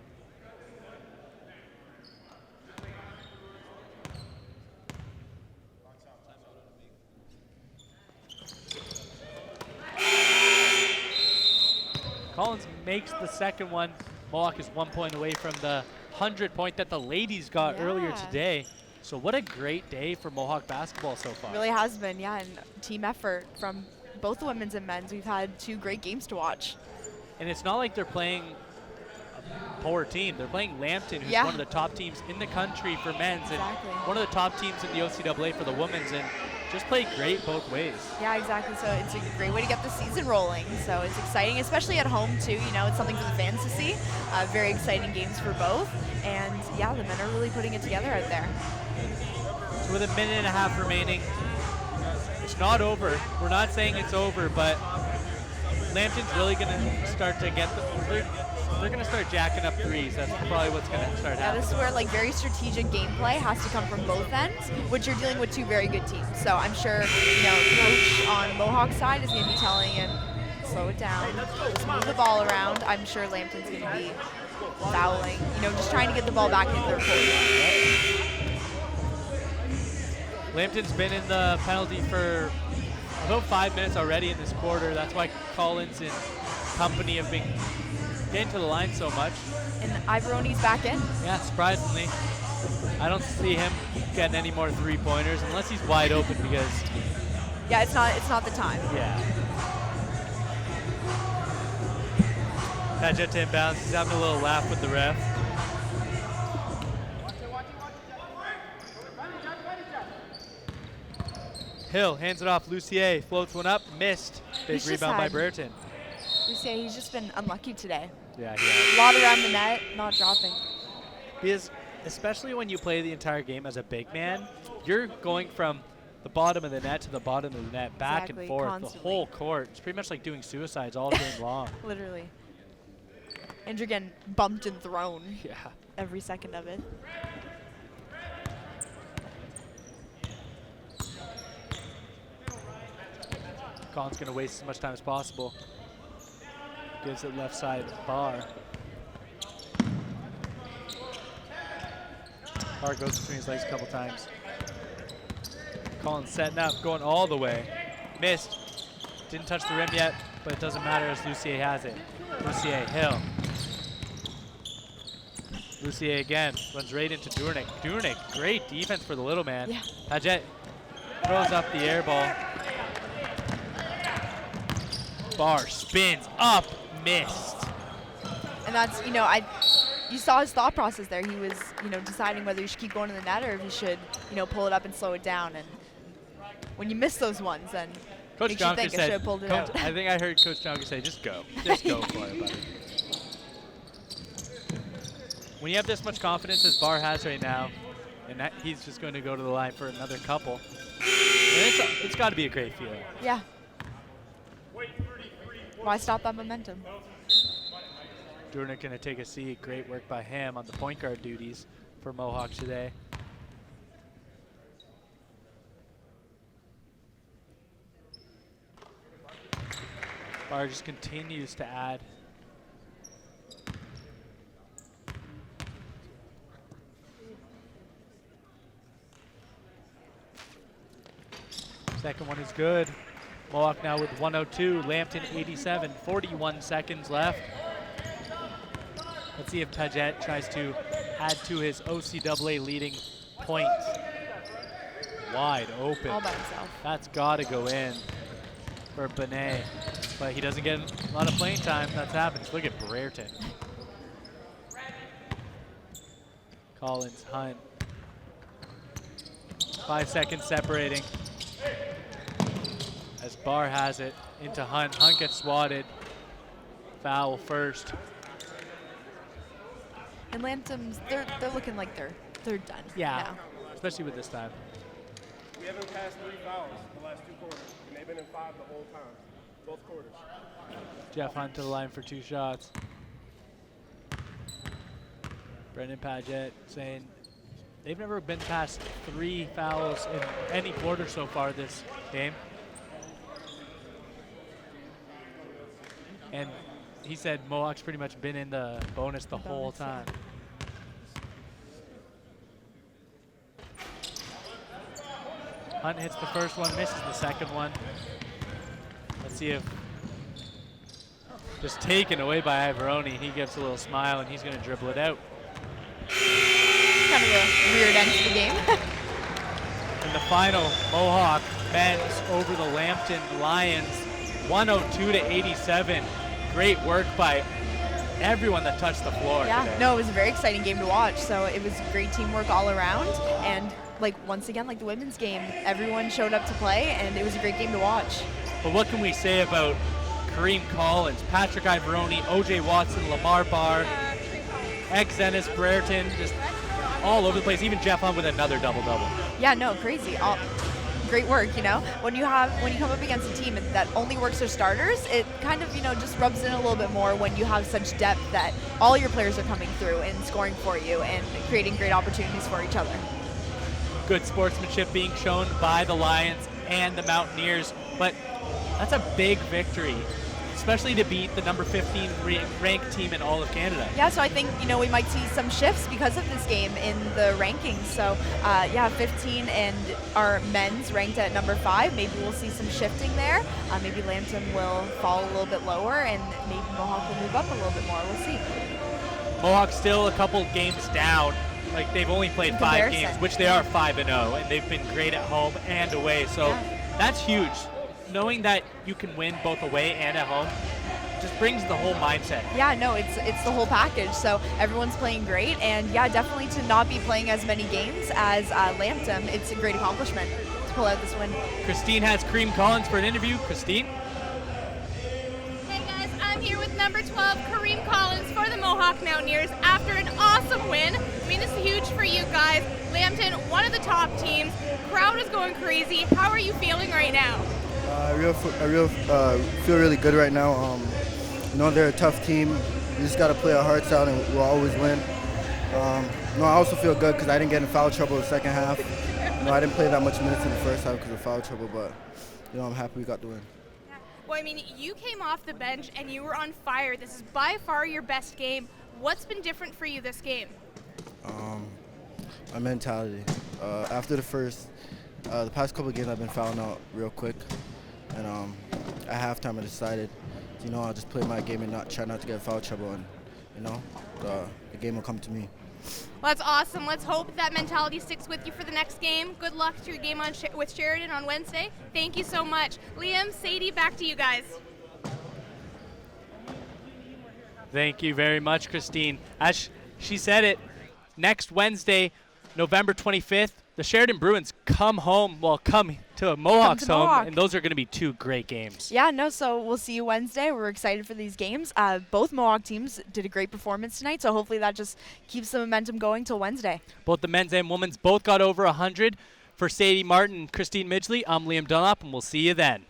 Collins makes the second one. Mohawk is 1 point away from the 100-point that the ladies got earlier today. So what a great day for Mohawk basketball so far. Really has been, yeah, and team effort from both the women's and men's. We've had 2 great games to watch. And it's not like they're playing a poor team. They're playing Lambton, who's one of the top teams in the country for men's and one of the top teams in the OCAA for the women's, and just played great both ways. Yeah, exactly. So it's a great way to get the season rolling. So it's exciting, especially at home too. You know, it's something for the fans to see. Very exciting games for both. And yeah, the men are really putting it together out there. So with a minute and a half remaining, it's not over. We're not saying it's over, but Lambton's really going to start to get they're going to start jacking up threes. That's probably what's going to start happening. Yeah, this is where like very strategic gameplay has to come from both ends, which you're dealing with 2 very good teams. So I'm sure, you know, coach on Mohawk's side is going to be telling him, slow it down, just move the ball around. I'm sure Lambton's going to be fouling, you know, just trying to get the ball back into their court. Lambton's been in the penalty for about 5 minutes already in this quarter. That's why Collins and company have been getting to the line so much. And Ivoroni's back in. Yeah, surprisingly. I don't see him getting any more 3-pointers unless he's wide open because... Yeah, it's not the time. Yeah. Paget to inbounds. He's having a little laugh with the ref. Hill hands it off. Lucier floats one up, missed. Big rebound by Brereton. Lucier, he's just been unlucky today. Yeah, a lot around the net, not dropping. Because especially when you play the entire game as a big man, you're going from the bottom of the net to the bottom of the net, back and forth, constantly. The whole court. It's pretty much like doing suicides all game long. Literally. And you're getting bumped and thrown every second of it. Collins going to waste as much time as possible. Gives it left side Barr. Barr goes between his legs a couple times. Collins setting up, going all the way. Missed. Didn't touch the rim yet, but it doesn't matter as Lucier has it. Lucier, Hill. Lucier again, runs right into Durnick. Durnick, great defense for the little man. Yeah. Paget throws up the air ball. Barr spins up, missed. And that's, you know, you saw his thought process there. He was, you know, deciding whether he should keep going to the net or if he should, you know, pull it up and slow it down. And when you miss those ones, then Coach makes you think I should have pulled it out. I think I heard Coach Jonker say, just go. Just go for it, buddy. When you have this much confidence as Barr has right now, and he's just going to go to the line for another couple, it's got to be a great feeling. Yeah. Why stop that momentum? Durnick going to take a seat. Great work by him on the point guard duties for Mohawk today. Barr just continues to add. Second one is good. Mohawk now with 102, Lambton 87, 41 seconds left. Let's see if Paget tries to add to his OCAA leading points. Wide open. All by himself. That's got to go in for Benet. But he doesn't get a lot of playing time. That's happens. Look at Brereton. Collins, Hunt. 5 seconds separating. As Barr has it into Hunt. Hunt gets swatted. Foul first. And Lambton's, they're looking like they're they're done. Yeah, No. especially with this time. We haven't passed 3 fouls in the last 2 quarters, and they've been in 5 the whole time, both quarters. Jeff Hunt to the line for 2 shots. Brendan Padgett saying they've never been past 3 fouls in any quarter so far this game. And he said Mohawk's pretty much been in the bonus the whole time. Hunt hits the first one, misses the second one. Let's see if just taken away by Ivoroni. He gives a little smile and he's going to dribble it out. Kind of a weird end to the game. In the final, Mohawk men's over the Lambton Lions, 102-87. Great work by everyone that touched the floor Yeah, today. no, it was a very exciting game to watch. So it was great teamwork all around. And like once again, like the women's game, everyone showed up to play and it was a great game to watch. But what can we say about Kareem Collins, Patrick Ivoroni, OJ Watson, Lamar Barr, Exenis Brereton, just all over the place. Even Jeff Hunt with another double-double. Yeah, no, crazy. Great work, you know. When you come up against a team that only works their starters, it kind of, just rubs in a little bit more when you have such depth that all your players are coming through and scoring for you and creating great opportunities for each other. Good sportsmanship being shown by the Lions and the Mountaineers, but that's a big victory, especially to beat the number 15 ranked team in all of Canada. Yeah, so I think, we might see some shifts because of this game in the rankings. So, 15 and our men's ranked at number 5. Maybe we'll see some shifting there. Maybe Lambton will fall a little bit lower, and maybe Mohawk will move up a little bit more. We'll see. Mohawk's still a couple games down. Like, they've only played 5 games, which they are 5-0, and they've been great at home and away. So that's huge. Knowing that you can win both away and at home just brings the whole mindset. Yeah, no, it's the whole package. So everyone's playing great, and definitely to not be playing as many games as Lambton, it's a great accomplishment to pull out this win. Christine has Kareem Collins for an interview. Christine? Hey guys, I'm here with number 12, Kareem Collins for the Mohawk Mountaineers after an awesome win. I mean, this is huge for you guys. Lambton, one of the top teams. Crowd is going crazy. How are you feeling right now? I feel really good right now. They're a tough team. We just got to play our hearts out and we'll always win. I also feel good because I didn't get in foul trouble the second half. I didn't play that much minutes in the first half because of foul trouble, but I'm happy we got the win. Well, I mean, you came off the bench and you were on fire. This is by far your best game. What's been different for you this game? My mentality. After the past couple of games I've been fouling out real quick. And at halftime I decided, I'll just play my game and try not to get foul trouble, and the game will come to me. Well, that's awesome. Let's hope that mentality sticks with you for the next game. Good luck to your game with Sheridan on Wednesday. Thank you so much. Liam, Sadie, back to you guys. Thank you very much, Christine. As she said it, next Wednesday, November 25th, the Sheridan Bruins come to Mohawk's home, Mohawk. and those are going to be 2 great games. Yeah, no, so we'll see you Wednesday. We're excited for these games. Both Mohawk teams did a great performance tonight, so hopefully that just keeps the momentum going till Wednesday. Both the men's and women's both got over 100. For Sadie Martin and Christine Midgley, I'm Liam Dunlop, and we'll see you then.